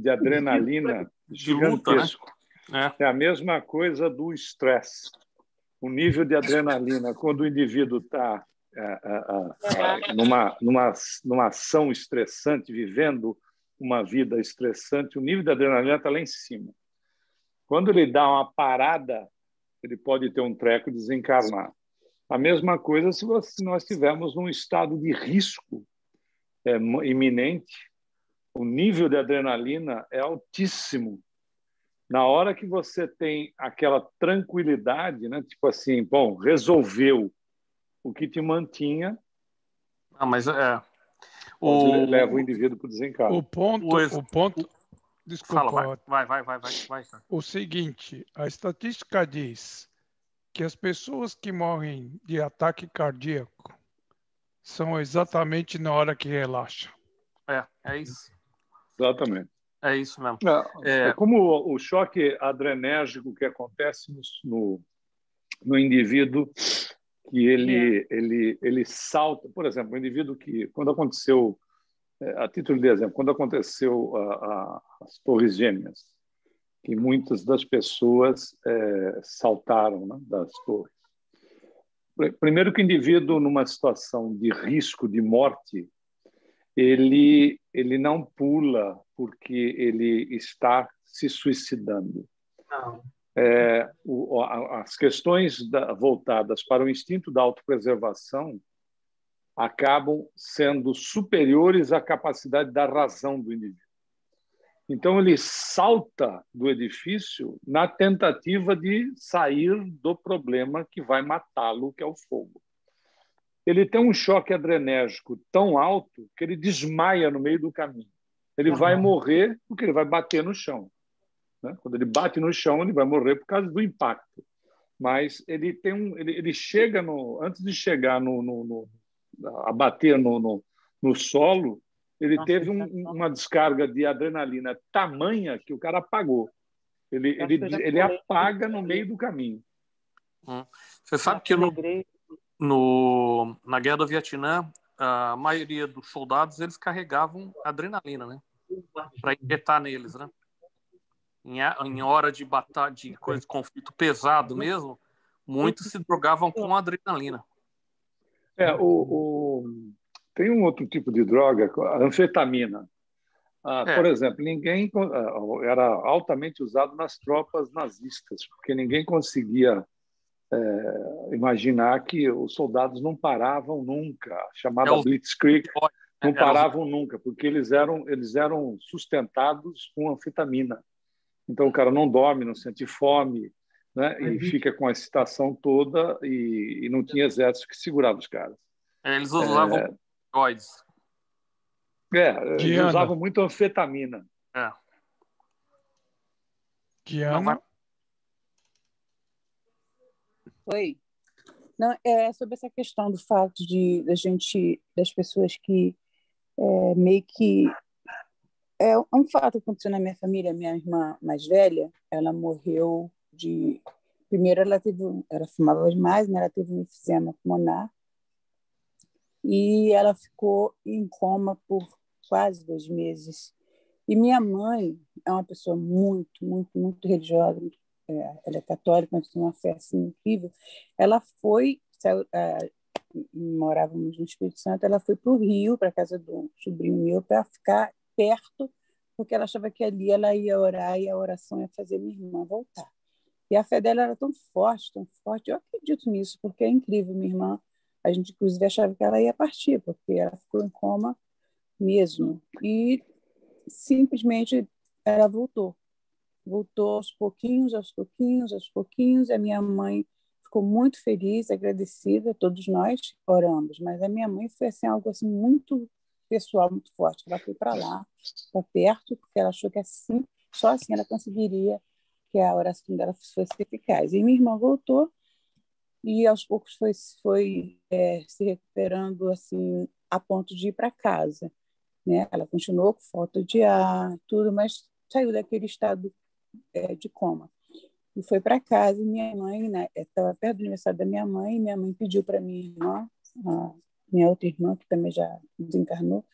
adrenalina gigantesco. Luta, né? É a mesma coisa do estresse. O nível de adrenalina, quando o indivíduo está numa ação estressante, vivendo uma vida estressante, o nível de adrenalina está lá em cima. Quando ele dá uma parada, ele pode ter um treco e desencarnar. A mesma coisa se nós estivermos num estado de risco iminente, o nível de adrenalina é altíssimo. Na hora que você tem aquela tranquilidade, né? Tipo assim, bom, resolveu o que te mantinha, mas leva o indivíduo para o desencargo. O ponto Desculpa. Fala, vai. O seguinte, a estatística diz que as pessoas que morrem de ataque cardíaco são exatamente na hora que relaxam. É isso. Exatamente. É isso mesmo. É como o choque adrenérgico que acontece no indivíduo, que ele salta. Por exemplo, o indivíduo que, quando aconteceu, a título de exemplo, quando aconteceu as Torres Gêmeas, que muitas das pessoas saltaram, né, das torres. Primeiro que o indivíduo, numa situação de risco de morte, ele não pula porque ele está se suicidando. Não. As questões voltadas para o instinto da autopreservação acabam sendo superiores à capacidade da razão do indivíduo. Então, ele salta do edifício na tentativa de sair do problema que vai matá-lo, que é o fogo. Ele tem um choque adrenérgico tão alto que ele desmaia no meio do caminho. Ele vai morrer porque ele vai bater no chão, né? Quando ele bate no chão, ele vai morrer por causa do impacto. Mas ele chega antes de chegar a bater no solo, ele teve uma descarga de adrenalina tamanha que o cara apagou. Ele apaga no meio do caminho. Você sabe que na Guerra do Vietnã, a maioria dos soldados eles carregavam adrenalina, né? Para injetar neles, né? Em hora de batalha, de conflito pesado mesmo, muitos se drogavam com adrenalina. Tem um outro tipo de droga, a anfetamina. Por exemplo, era altamente usado nas tropas nazistas, porque ninguém conseguia imaginar que os soldados não paravam nunca, chamada Blitzkrieg, não paravam nunca, porque eles eram sustentados com anfetamina. Então o cara não dorme, não sente fome, né? E fica com a excitação toda e não tinha exército que segurava os caras. Eles usavam opioides. Eles usavam muito anfetamina. Diana? Oi. Não, sobre essa questão do fato das pessoas que meio que é um fato que aconteceu na minha família. Minha irmã mais velha, ela morreu primeiro ela fumava demais, né? Ela teve um enfisema pulmonar e ela ficou em coma por quase 2 meses. E minha mãe é uma pessoa muito, muito, muito religiosa. Ela é católica, mas tem uma fé assim, incrível. Ela morávamos no Espírito Santo, ela foi para o Rio, para a casa do sobrinho meu, para ficar perto, porque ela achava que ali ela ia orar e a oração ia fazer minha irmã voltar. E a fé dela era tão forte, eu acredito nisso, porque é incrível. Minha irmã, a gente inclusive achava que ela ia partir, porque ela ficou em coma mesmo. E simplesmente ela voltou aos pouquinhos, e a minha mãe ficou muito feliz, agradecida, todos nós oramos, mas a minha mãe foi assim, algo assim muito pessoal, muito forte. Ela foi para lá, para perto, porque ela achou que assim, só assim ela conseguiria que a oração dela fosse eficaz. E minha irmã voltou e aos poucos foi se recuperando assim, a ponto de ir para casa, né? Ela continuou com falta de ar, tudo, mas saiu daquele estado de coma. E foi para casa, e minha mãe, né, estava perto do aniversário da minha mãe, e minha mãe pediu para minha irmã, minha outra irmã, que também já desencarnou,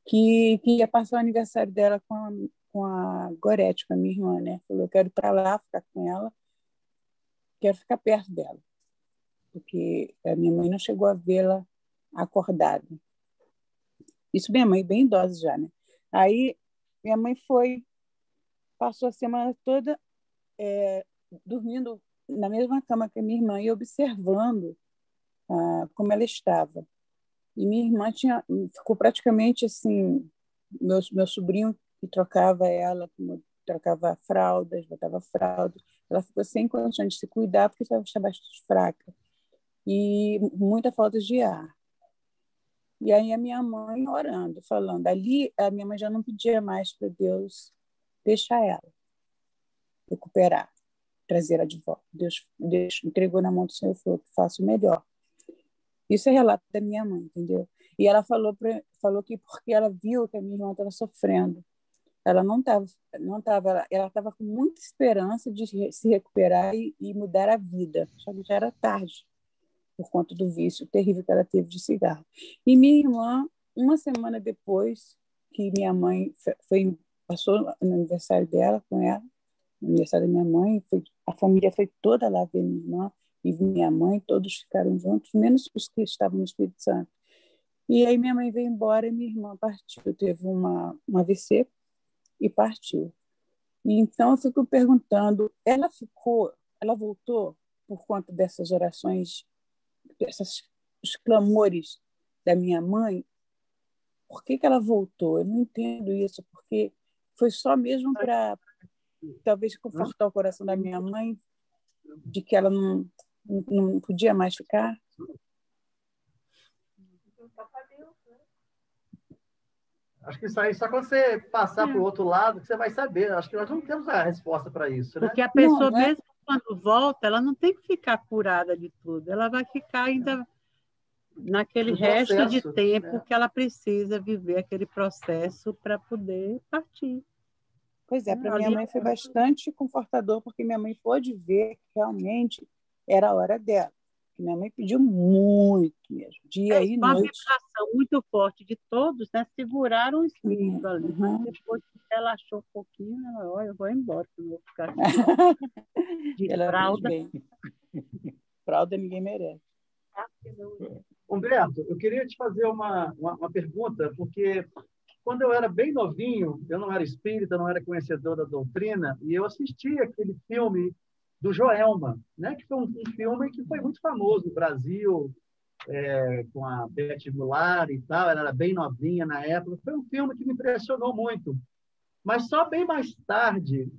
que ia passar o aniversário dela com a Gorete, com a minha irmã, né? Falou, eu quero ir para lá, ficar com ela, quero ficar perto dela, porque a minha mãe não chegou a vê-la acordada. Isso minha mãe bem idosa já, né? Aí minha mãe passou a semana toda dormindo na mesma cama que a minha irmã e observando como ela estava. E minha irmã ficou praticamente assim, meu sobrinho que trocava ela, trocava fraldas, botava fralda, ela ficou sem condições de se cuidar porque estava bastante fraca e muita falta de ar. E aí a minha mãe orando, falando. Ali a minha mãe já não pedia mais para Deus deixar ela recuperar, trazer ela de volta. Deus entregou na mão do Senhor e falou que faça o melhor. Isso é relato da minha mãe, entendeu? E ela falou que porque ela viu que a minha irmã estava sofrendo, ela ela estava com muita esperança de se recuperar e mudar a vida, só que já era tarde, por conta do vício terrível que ela teve de cigarro. E minha irmã, uma semana depois que minha mãe passou no aniversário dela com ela, no aniversário da minha mãe, a família foi toda lá ver minha irmã e minha mãe, todos ficaram juntos, menos os que estavam no Espírito Santo. E aí minha mãe veio embora e minha irmã partiu, teve uma AVC e partiu. E então eu fico perguntando, ela voltou por conta dessas orações, os clamores da minha mãe? Por que ela voltou? Eu não entendo isso, porque foi só mesmo para talvez confortar o coração da minha mãe, de que ela não podia mais ficar. Acho que isso aí, só quando você passar para o outro lado, que você vai saber. Acho que nós não temos a resposta para isso, né? Porque a pessoa, mesmo quando volta, ela não tem que ficar curada de tudo. Ela vai ficar ainda naquele resto de tempo que ela precisa viver aquele processo para poder partir. Pois é, para minha mãe foi bastante confortador, porque minha mãe pôde ver que realmente era a hora dela. Minha mãe pediu muito mesmo, dia e noite. Uma vibração muito forte de todos, né? Seguraram o espírito ali. Mas depois que relaxou um pouquinho, ela, olha, eu vou embora, eu vou ficar aqui. De fralda. Fralda ninguém merece. Humberto, eu queria te fazer uma pergunta, porque quando eu era bem novinho, eu não era espírita, não era conhecedor da doutrina, e eu assisti aquele filme do Joelma, né? Que foi um filme que foi muito famoso no Brasil, com a Beth Goulart e tal, ela era bem novinha na época. Foi um filme que me impressionou muito. Mas só bem mais tarde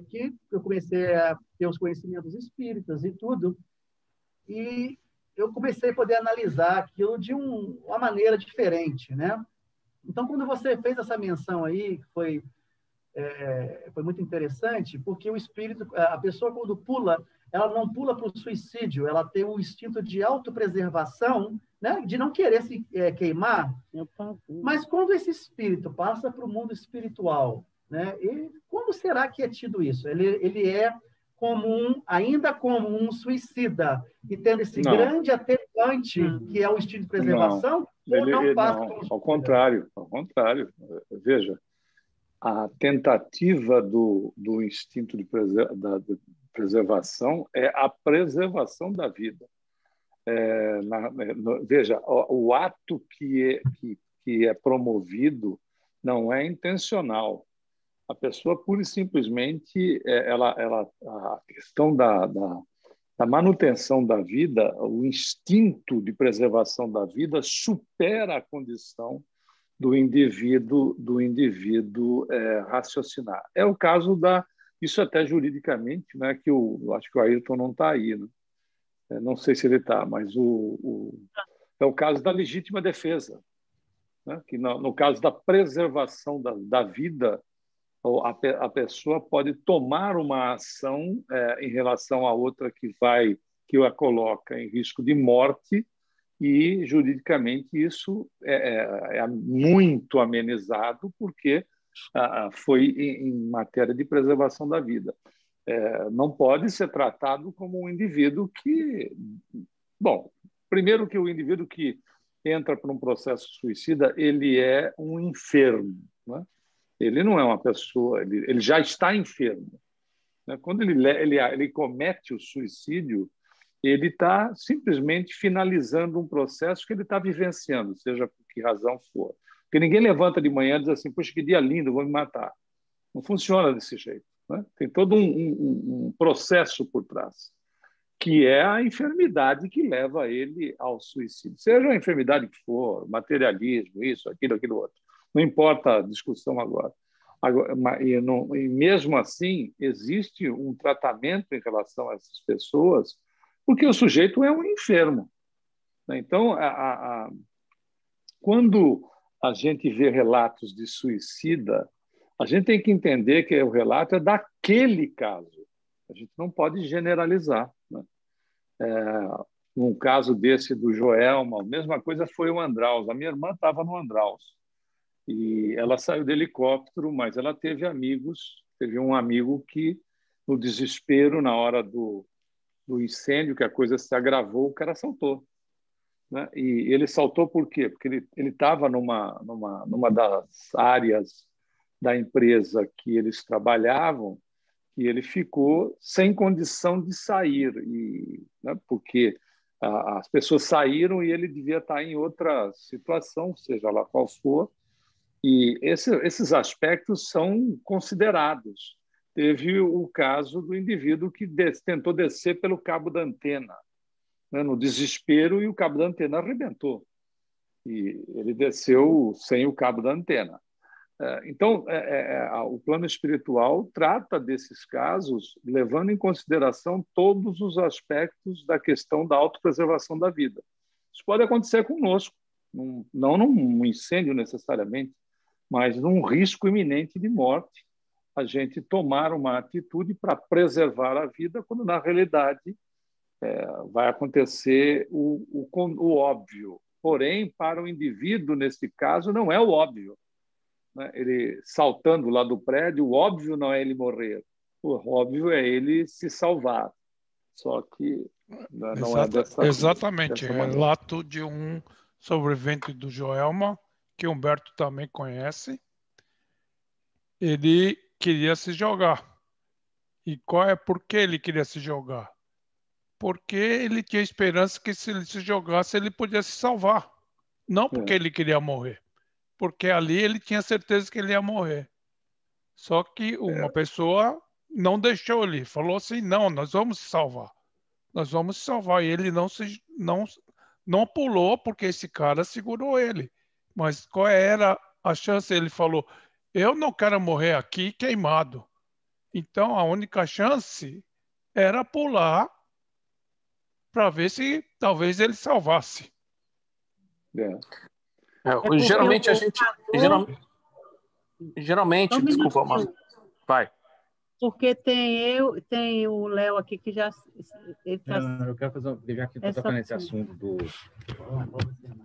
que eu comecei a ter os conhecimentos espíritas e tudo, e eu comecei a poder analisar aquilo de uma maneira diferente, né? Então, quando você fez essa menção aí, foi muito interessante, porque o espírito, a pessoa quando pula, ela não pula para o suicídio, ela tem o instinto de autopreservação, né? De não querer se queimar. Mas quando esse espírito passa para o mundo espiritual, né? Como será que é tido isso? Ele é ainda como um suicida, e tendo esse grande atendante, que é o instinto de preservação, não passa como ao contrário. Veja, a tentativa do instinto de preservação é a preservação da vida. Veja, o ato que é promovido não é intencional. A pessoa, pura e simplesmente, a questão da manutenção da vida, o instinto de preservação da vida supera a condição do indivíduo raciocinar. É o caso isso até juridicamente, né, que eu acho que o Ayrton não está aí, né? Não sei se ele está, mas é o caso da legítima defesa, né? Que no caso da preservação da vida, a pessoa pode tomar uma ação em relação à outra que a coloca em risco de morte, e juridicamente isso é muito amenizado, porque foi em matéria de preservação da vida. Não pode ser tratado como um indivíduo que... Bom, primeiro que o indivíduo que entra para um processo suicida, ele é um enfermo, né? Ele não é uma pessoa, ele já está enfermo, né? Quando ele comete o suicídio, ele está simplesmente finalizando um processo que ele está vivenciando, seja por que razão for. Porque ninguém levanta de manhã e diz assim, poxa, que dia lindo, vou me matar. Não funciona desse jeito, né? Tem todo um processo por trás, que é a enfermidade que leva ele ao suicídio. Seja a enfermidade que for, materialismo, isso, aquilo outro. Não importa a discussão agora. E mesmo assim, existe um tratamento em relação a essas pessoas, porque o sujeito é um enfermo. Então, quando a gente vê relatos de suicida, A gente tem que entender que o relato é daquele caso. A gente não pode generalizar, né? Um caso desse do Joelma, a mesma coisa foi o Andraus. A minha irmã estava no Andraus e ela saiu de helicóptero, mas ela teve amigos. Teve um amigo que, no desespero, na hora do incêndio, que a coisa se agravou, o cara saltou, né? E ele saltou por quê? Porque ele estava numa das áreas da empresa que eles trabalhavam e ele ficou sem condição de sair, né, porque as pessoas saíram e ele devia estar em outra situação, seja lá qual for, e esses aspectos são considerados. Teve o caso do indivíduo que tentou descer pelo cabo da antena, né, no desespero, e o cabo da antena arrebentou. E ele desceu sem o cabo da antena. Então, o plano espiritual trata desses casos, levando em consideração todos os aspectos da questão da autopreservação da vida. Isso pode acontecer conosco, não num incêndio necessariamente, mas num risco iminente de morte, a gente tomar uma atitude para preservar a vida, quando, na realidade, vai acontecer o óbvio. Porém, para o indivíduo, nesse caso, não é o óbvio, né? Ele saltando lá do prédio, o óbvio não é ele morrer, o óbvio é ele se salvar. Só que não é exatamente. dessa maneira. Relato de um sobrevivente do Joelma, que Humberto também conhece. Ele queria se jogar. E por que ele queria se jogar? Porque ele tinha esperança que, se ele se jogasse, ele podia se salvar. Não porque ele queria morrer. Porque ali ele tinha certeza que ele ia morrer. Só que uma pessoa não deixou ele. Falou assim, não, nós vamos se salvar. Nós vamos se salvar. E ele não pulou porque esse cara segurou ele. Mas qual era a chance? Ele falou, eu não quero morrer aqui queimado. Então, a única chance era pular para ver se talvez ele salvasse. Geralmente a gente... Geralmente, desculpa, mano. Vai. Porque tem o Léo aqui que já... Eu quero já que está tocando nesse assunto do...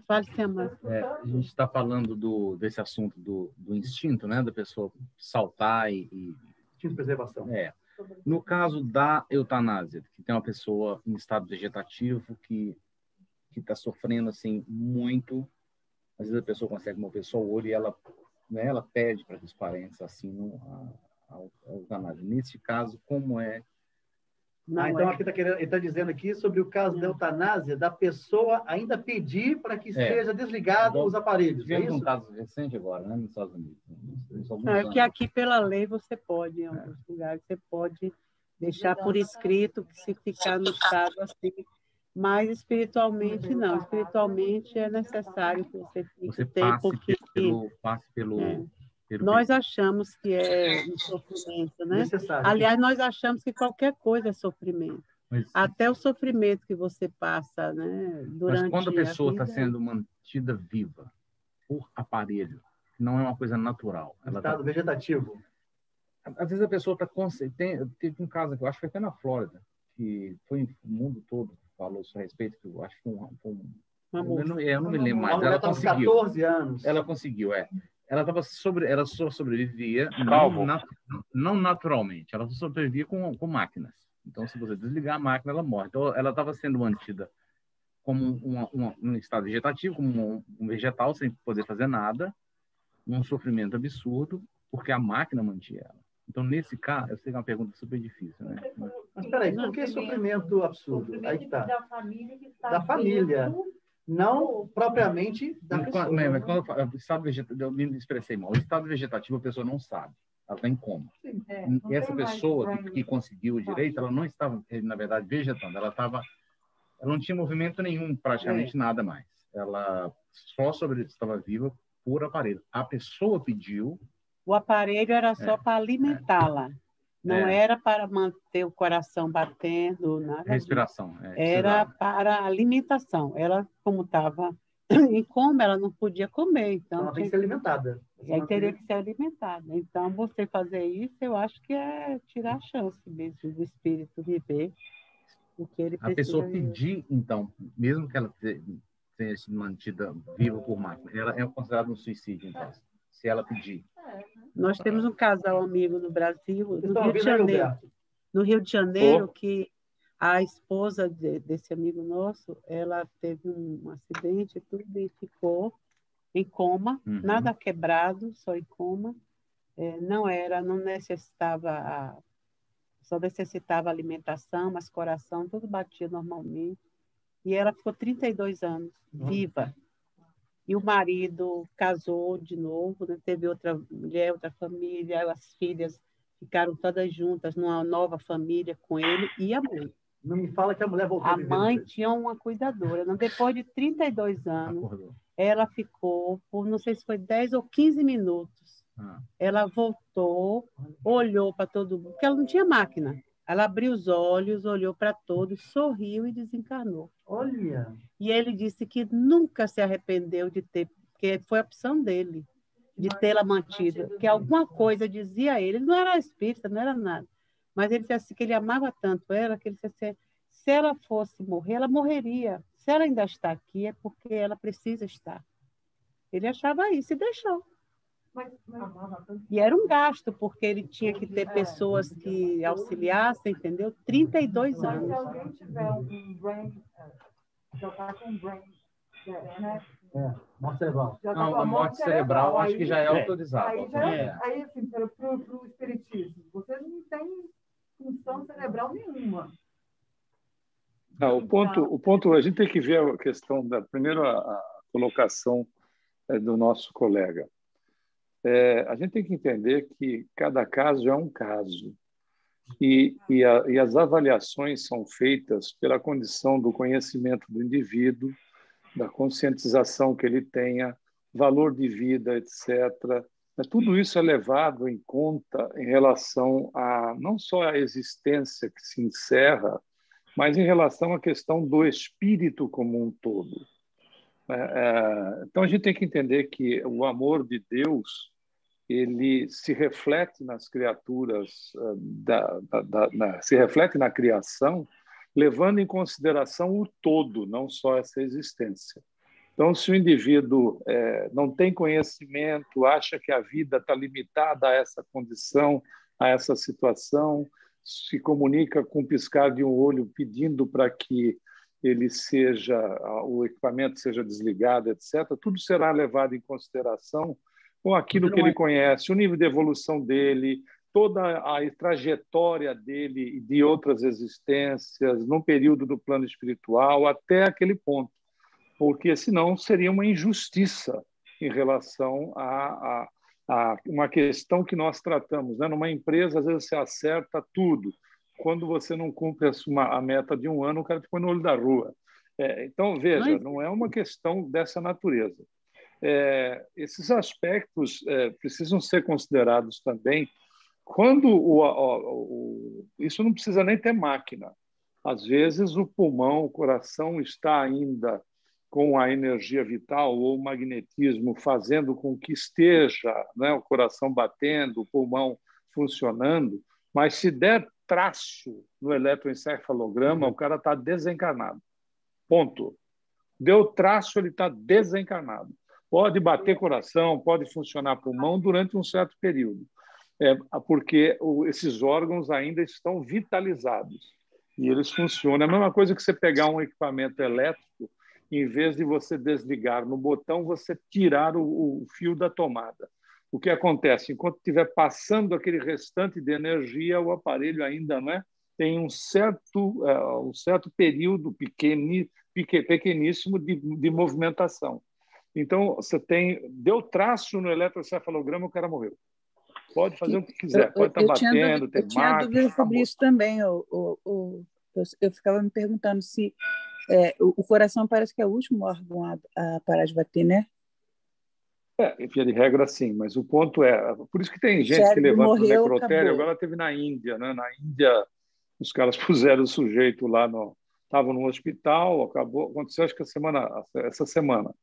Fale, Samuel. A gente está falando desse assunto do instinto, né? Da pessoa saltar e... Instinto de preservação. No caso da eutanásia, que tem uma pessoa em estado vegetativo que está sofrendo assim muito, às vezes a pessoa consegue mover só o olho e ela pede para que os parentes assinam a eutanásia. Nesse caso, como é? Então aqui ele está dizendo aqui sobre o caso da eutanásia, da pessoa ainda pedir para que seja desligado os aparelhos. Tivemos um caso recente agora, né, nos Estados Unidos. Que aqui, pela lei, você pode, em alguns lugares, você pode deixar por escrito que se ficar no estado assim, mas espiritualmente não. Espiritualmente é necessário que você fique tempo passe pelo nós achamos que é um sofrimento, né? Necessário. Aliás, nós achamos que qualquer coisa é sofrimento. Até o sofrimento que você passa, né, durante Mas quando a pessoa está vida... sendo mantida viva por aparelho, não é uma coisa natural. Estado vegetativo. Às vezes a pessoa está... Teve um caso que eu acho que foi até na Flórida, que foi o mundo todo falou a respeito, que eu acho que foi eu não me lembro mais. Ela conseguiu. 14 anos. Ela conseguiu, Ela só sobrevivia não naturalmente, ela só sobrevivia com máquinas. Então, se você desligar a máquina, ela morre. Então, ela estava sendo mantida como um estado vegetativo, como um vegetal, sem poder fazer nada, num sofrimento absurdo, porque a máquina mantinha ela. Então, nesse caso, eu sei que é uma pergunta super difícil, né? Mas, espera aí, por que sofrimento absurdo? Aí que está. Da família. Não propriamente da pessoa. Mas quando o estado vegetativo, eu me expressei mal. O estado vegetativo, a pessoa não sabe. Ela está em coma. E essa pessoa que conseguiu o direito, ela não estava, na verdade, vegetando. Ela não tinha movimento nenhum, praticamente nada mais. Ela só estava viva por aparelho. A pessoa pediu... O aparelho era só para alimentá-la. Não era para manter o coração batendo, nada. Respiração. Era para alimentação. Ela, como estava em coma, ela não podia comer. Então, ela tem que ser alimentada. Aí teria que ser alimentada. Então, você fazer isso, eu acho que é tirar a chance mesmo do espírito viver o que ele precisa. A pessoa viver. pedir, então, mesmo que ela tenha sido mantida viva por máquina, ela é considerada um suicídio, então, se ela pedir. Nós temos um casal amigo no Brasil, no Rio de ouvindo aí, Janeiro, Humberto? no Rio de Janeiro, que a esposa desse amigo nosso, ela teve um acidente e tudo e ficou em coma, nada quebrado, só em coma. Não necessitava, só necessitava alimentação, mas coração, tudo batia normalmente. E ela ficou 32 anos, viva. E o marido casou de novo, né? Teve outra mulher, outra família, as filhas ficaram todas juntas numa nova família com ele e a mãe. Não me fala que a mulher voltou a mãe tinha uma cuidadora. Depois de 32 anos, ela ficou por, não sei se foi 10 ou 15 minutos. Ela voltou, olhou para todo mundo, porque ela não tinha máquina. Ela abriu os olhos, olhou para todos, sorriu e desencarnou. Olha! E ele disse que nunca se arrependeu de ter, porque foi a opção dele, de tê-la mantido. Porque alguma coisa dizia a ele, ele não era espírita, não era nada. Mas ele disse assim, que ele amava tanto ela, que ele disse assim, se ela fosse morrer, ela morreria. Se ela ainda está aqui, é porque ela precisa estar. Ele achava isso e deixou. E era um gasto, porque ele tinha que ter pessoas que auxiliassem, entendeu? 32 anos. Se alguém tiver um brain, já está com um brain, né? Morte cerebral. Não, a morte cerebral acho que já é autorizada. Aí assim, para o espiritismo, você não tem função cerebral nenhuma. Não, o ponto, a gente tem que ver a questão da primeiro a colocação do nosso colega. A gente tem que entender que cada caso é um caso e as avaliações são feitas pela condição do conhecimento do indivíduo, da conscientização que ele tenha, valor de vida, etc. Tudo isso é levado em conta em relação a não só a existência que se encerra, mas em relação à questão do espírito como um todo. Então, a gente tem que entender que o amor de Deus ele se reflete nas criaturas, se reflete na criação, levando em consideração o todo, não só essa existência. Então, se o indivíduo não tem conhecimento, acha que a vida está limitada a essa condição, a essa situação, se comunica com um piscar de um olho pedindo para que o equipamento seja desligado, etc., tudo será levado em consideração com aquilo que ele conhece, o nível de evolução dele, toda a trajetória dele de outras existências, num período do plano espiritual, até aquele ponto. Porque, senão, seria uma injustiça em relação a uma questão que nós tratamos. Né? Numa empresa, às vezes, você acerta tudo. Quando você não cumpre a meta de um ano, o cara te põe no olho da rua. Então, veja, não é uma questão dessa natureza. Esses aspectos precisam ser considerados também quando isso não precisa nem ter máquina. Às vezes o pulmão, o coração está ainda com a energia vital ou o magnetismo fazendo com que esteja, né, o coração batendo, o pulmão funcionando, mas se der traço no eletroencefalograma, o cara está desencarnado. Ponto. Deu traço, ele está desencarnado. Pode bater coração, pode funcionar pulmão durante um certo período, porque esses órgãos ainda estão vitalizados e eles funcionam. É a mesma coisa que você pegar um equipamento elétrico, em vez de você desligar no botão, você tirar o fio da tomada. O que acontece? Enquanto estiver passando aquele restante de energia, o aparelho ainda tem um certo período pequeníssimo de movimentação. Então, deu traço no eletroencefalograma, o cara morreu. Pode fazer o que quiser, pode estar batendo, ter máquina. Eu tinha dúvida sobre isso também. Eu ficava me perguntando se o coração parece que é o último órgão a parar de bater, né? Via de regra, sim, mas o ponto por isso que tem gente que levanta no necrotério. Agora teve na Índia, né? Na Índia, os caras puseram o sujeito lá, estavam no hospital, aconteceu acho que essa semana,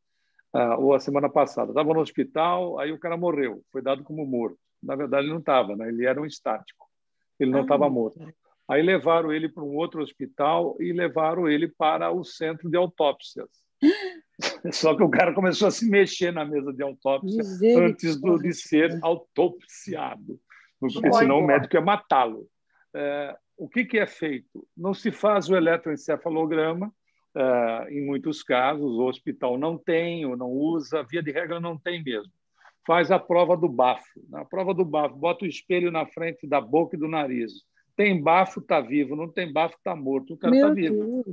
ou a semana passada. Estava no hospital, aí o cara morreu, foi dado como morto. Na verdade, ele não estava, né? Ele era um estático, ele não estava morto. Aí levaram ele para um outro hospital e levaram ele para o centro de autópsias. Só que o cara começou a se mexer na mesa de autópsia antes de ser autopsiado, porque senão o médico ia matá-lo. O que é feito? Não se faz o eletroencefalograma, em muitos casos, o hospital não tem ou não usa, via de regra não tem mesmo. Faz a prova do bafo. Na prova do bafo, bota o espelho na frente da boca e do nariz. Tem bafo, está vivo. Não tem bafo, está morto. O cara está vivo.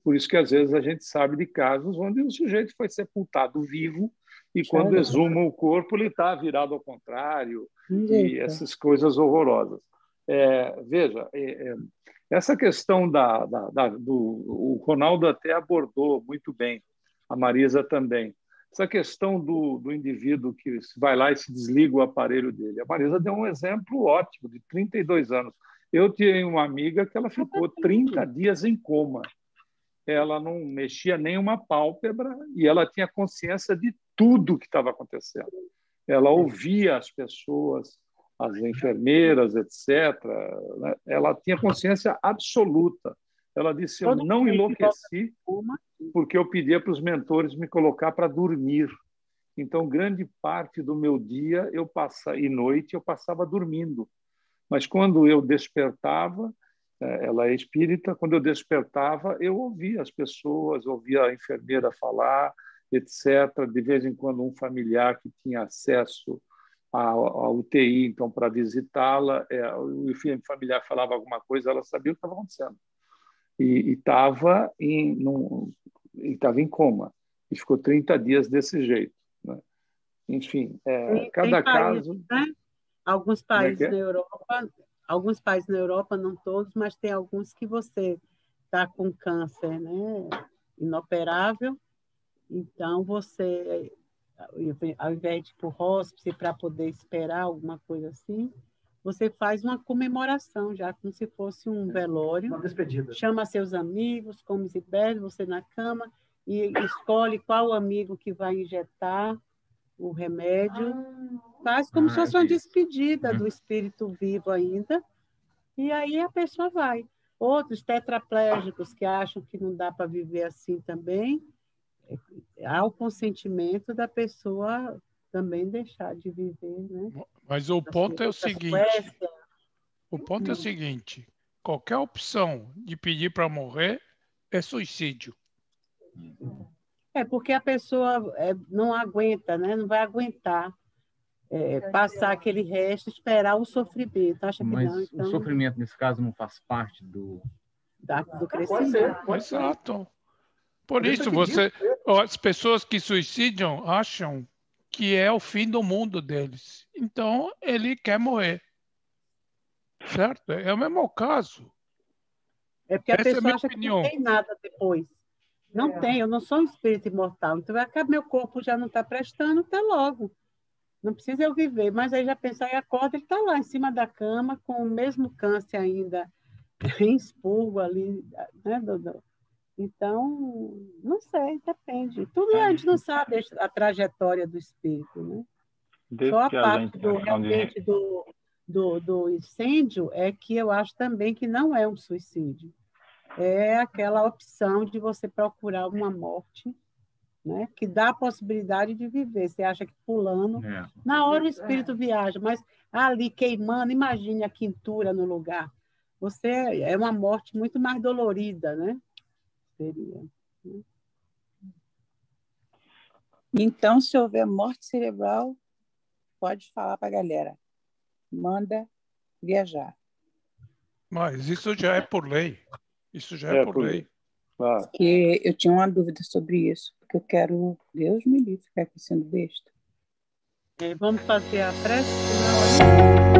Por isso que, às vezes, a gente sabe de casos onde o sujeito foi sepultado vivo e, quando exuma o corpo, ele está virado ao contrário. E essas coisas horrorosas. Veja, essa questão o Ronaldo até abordou muito bem, a Marisa também. Essa questão do indivíduo que vai lá e se desliga o aparelho dele. A Marisa deu um exemplo ótimo, de 32 anos. Eu tinha uma amiga que ela ficou 30 dias em coma. Ela não mexia nem uma pálpebra e ela tinha consciência de tudo que estava acontecendo. Ela ouvia as pessoas, as enfermeiras, etc. Ela tinha consciência absoluta. Ela disse, eu não enlouqueci porque eu pedia para os mentores me colocar para dormir. Então, grande parte do meu dia e noite eu passava dormindo. Mas quando eu despertava, ela é espírita, quando eu despertava, eu ouvia as pessoas, ouvia a enfermeira falar, etc. De vez em quando, um familiar que tinha acesso à UTI, então, para visitá-la, o familiar falava alguma coisa, ela sabia o que estava acontecendo. E estava em coma. E ficou 30 dias desse jeito. Né? Enfim, cada caso... Né? Alguns países na Europa, não todos, mas tem alguns que você está com câncer, né? Inoperável, então você, ao invés de ir para o hospice para poder esperar alguma coisa assim, você faz uma comemoração, já como se fosse um velório. Uma despedida. Chama seus amigos, come e bebe, você na cama, e escolhe qual amigo que vai injetar o remédio. Faz como se fosse uma despedida do espírito vivo ainda, e aí a pessoa vai. Outros tetraplégicos que acham que não dá para viver assim também, há o consentimento da pessoa também deixar de viver, né? Mas o ponto é o seguinte, qualquer opção de pedir para morrer é suicídio. Porque a pessoa não aguenta, né? Não vai aguentar passar aquele resto, esperar o sofrimento. Acha que Mas não, então... o sofrimento, nesse caso, não faz parte do crescimento. Exato. Por isso, as pessoas que suicidam acham que é o fim do mundo deles. Então, ele quer morrer. Certo? É o mesmo caso. É porque a pessoa acha que não tem nada depois. Não tem, eu não sou um espírito imortal. Então, meu corpo já não está prestando, até logo. Não precisa eu viver. Mas aí já pensa, aí acorda, ele está lá em cima da cama, com o mesmo câncer ainda em expurgo ali, né, Dodô? Então, não sei, depende. Tudo a gente não sabe a trajetória do espírito, né? Só a parte realmente do incêndio é que eu acho também que não é um suicídio. É aquela opção de você procurar uma morte, né, que dá a possibilidade de viver. Você acha que pulando, na hora o espírito viaja, mas ali queimando, imagine a quintura no lugar. É uma morte muito mais dolorida, né? Seria. Né? Então, se houver morte cerebral, pode falar para a galera. Manda viajar. Mas isso já é por lei. Isso já é por lei. Claro. Porque eu tinha uma dúvida sobre isso, porque eu quero, Deus me livre, ficar aqui sendo besta. Vamos fazer a prece final ali?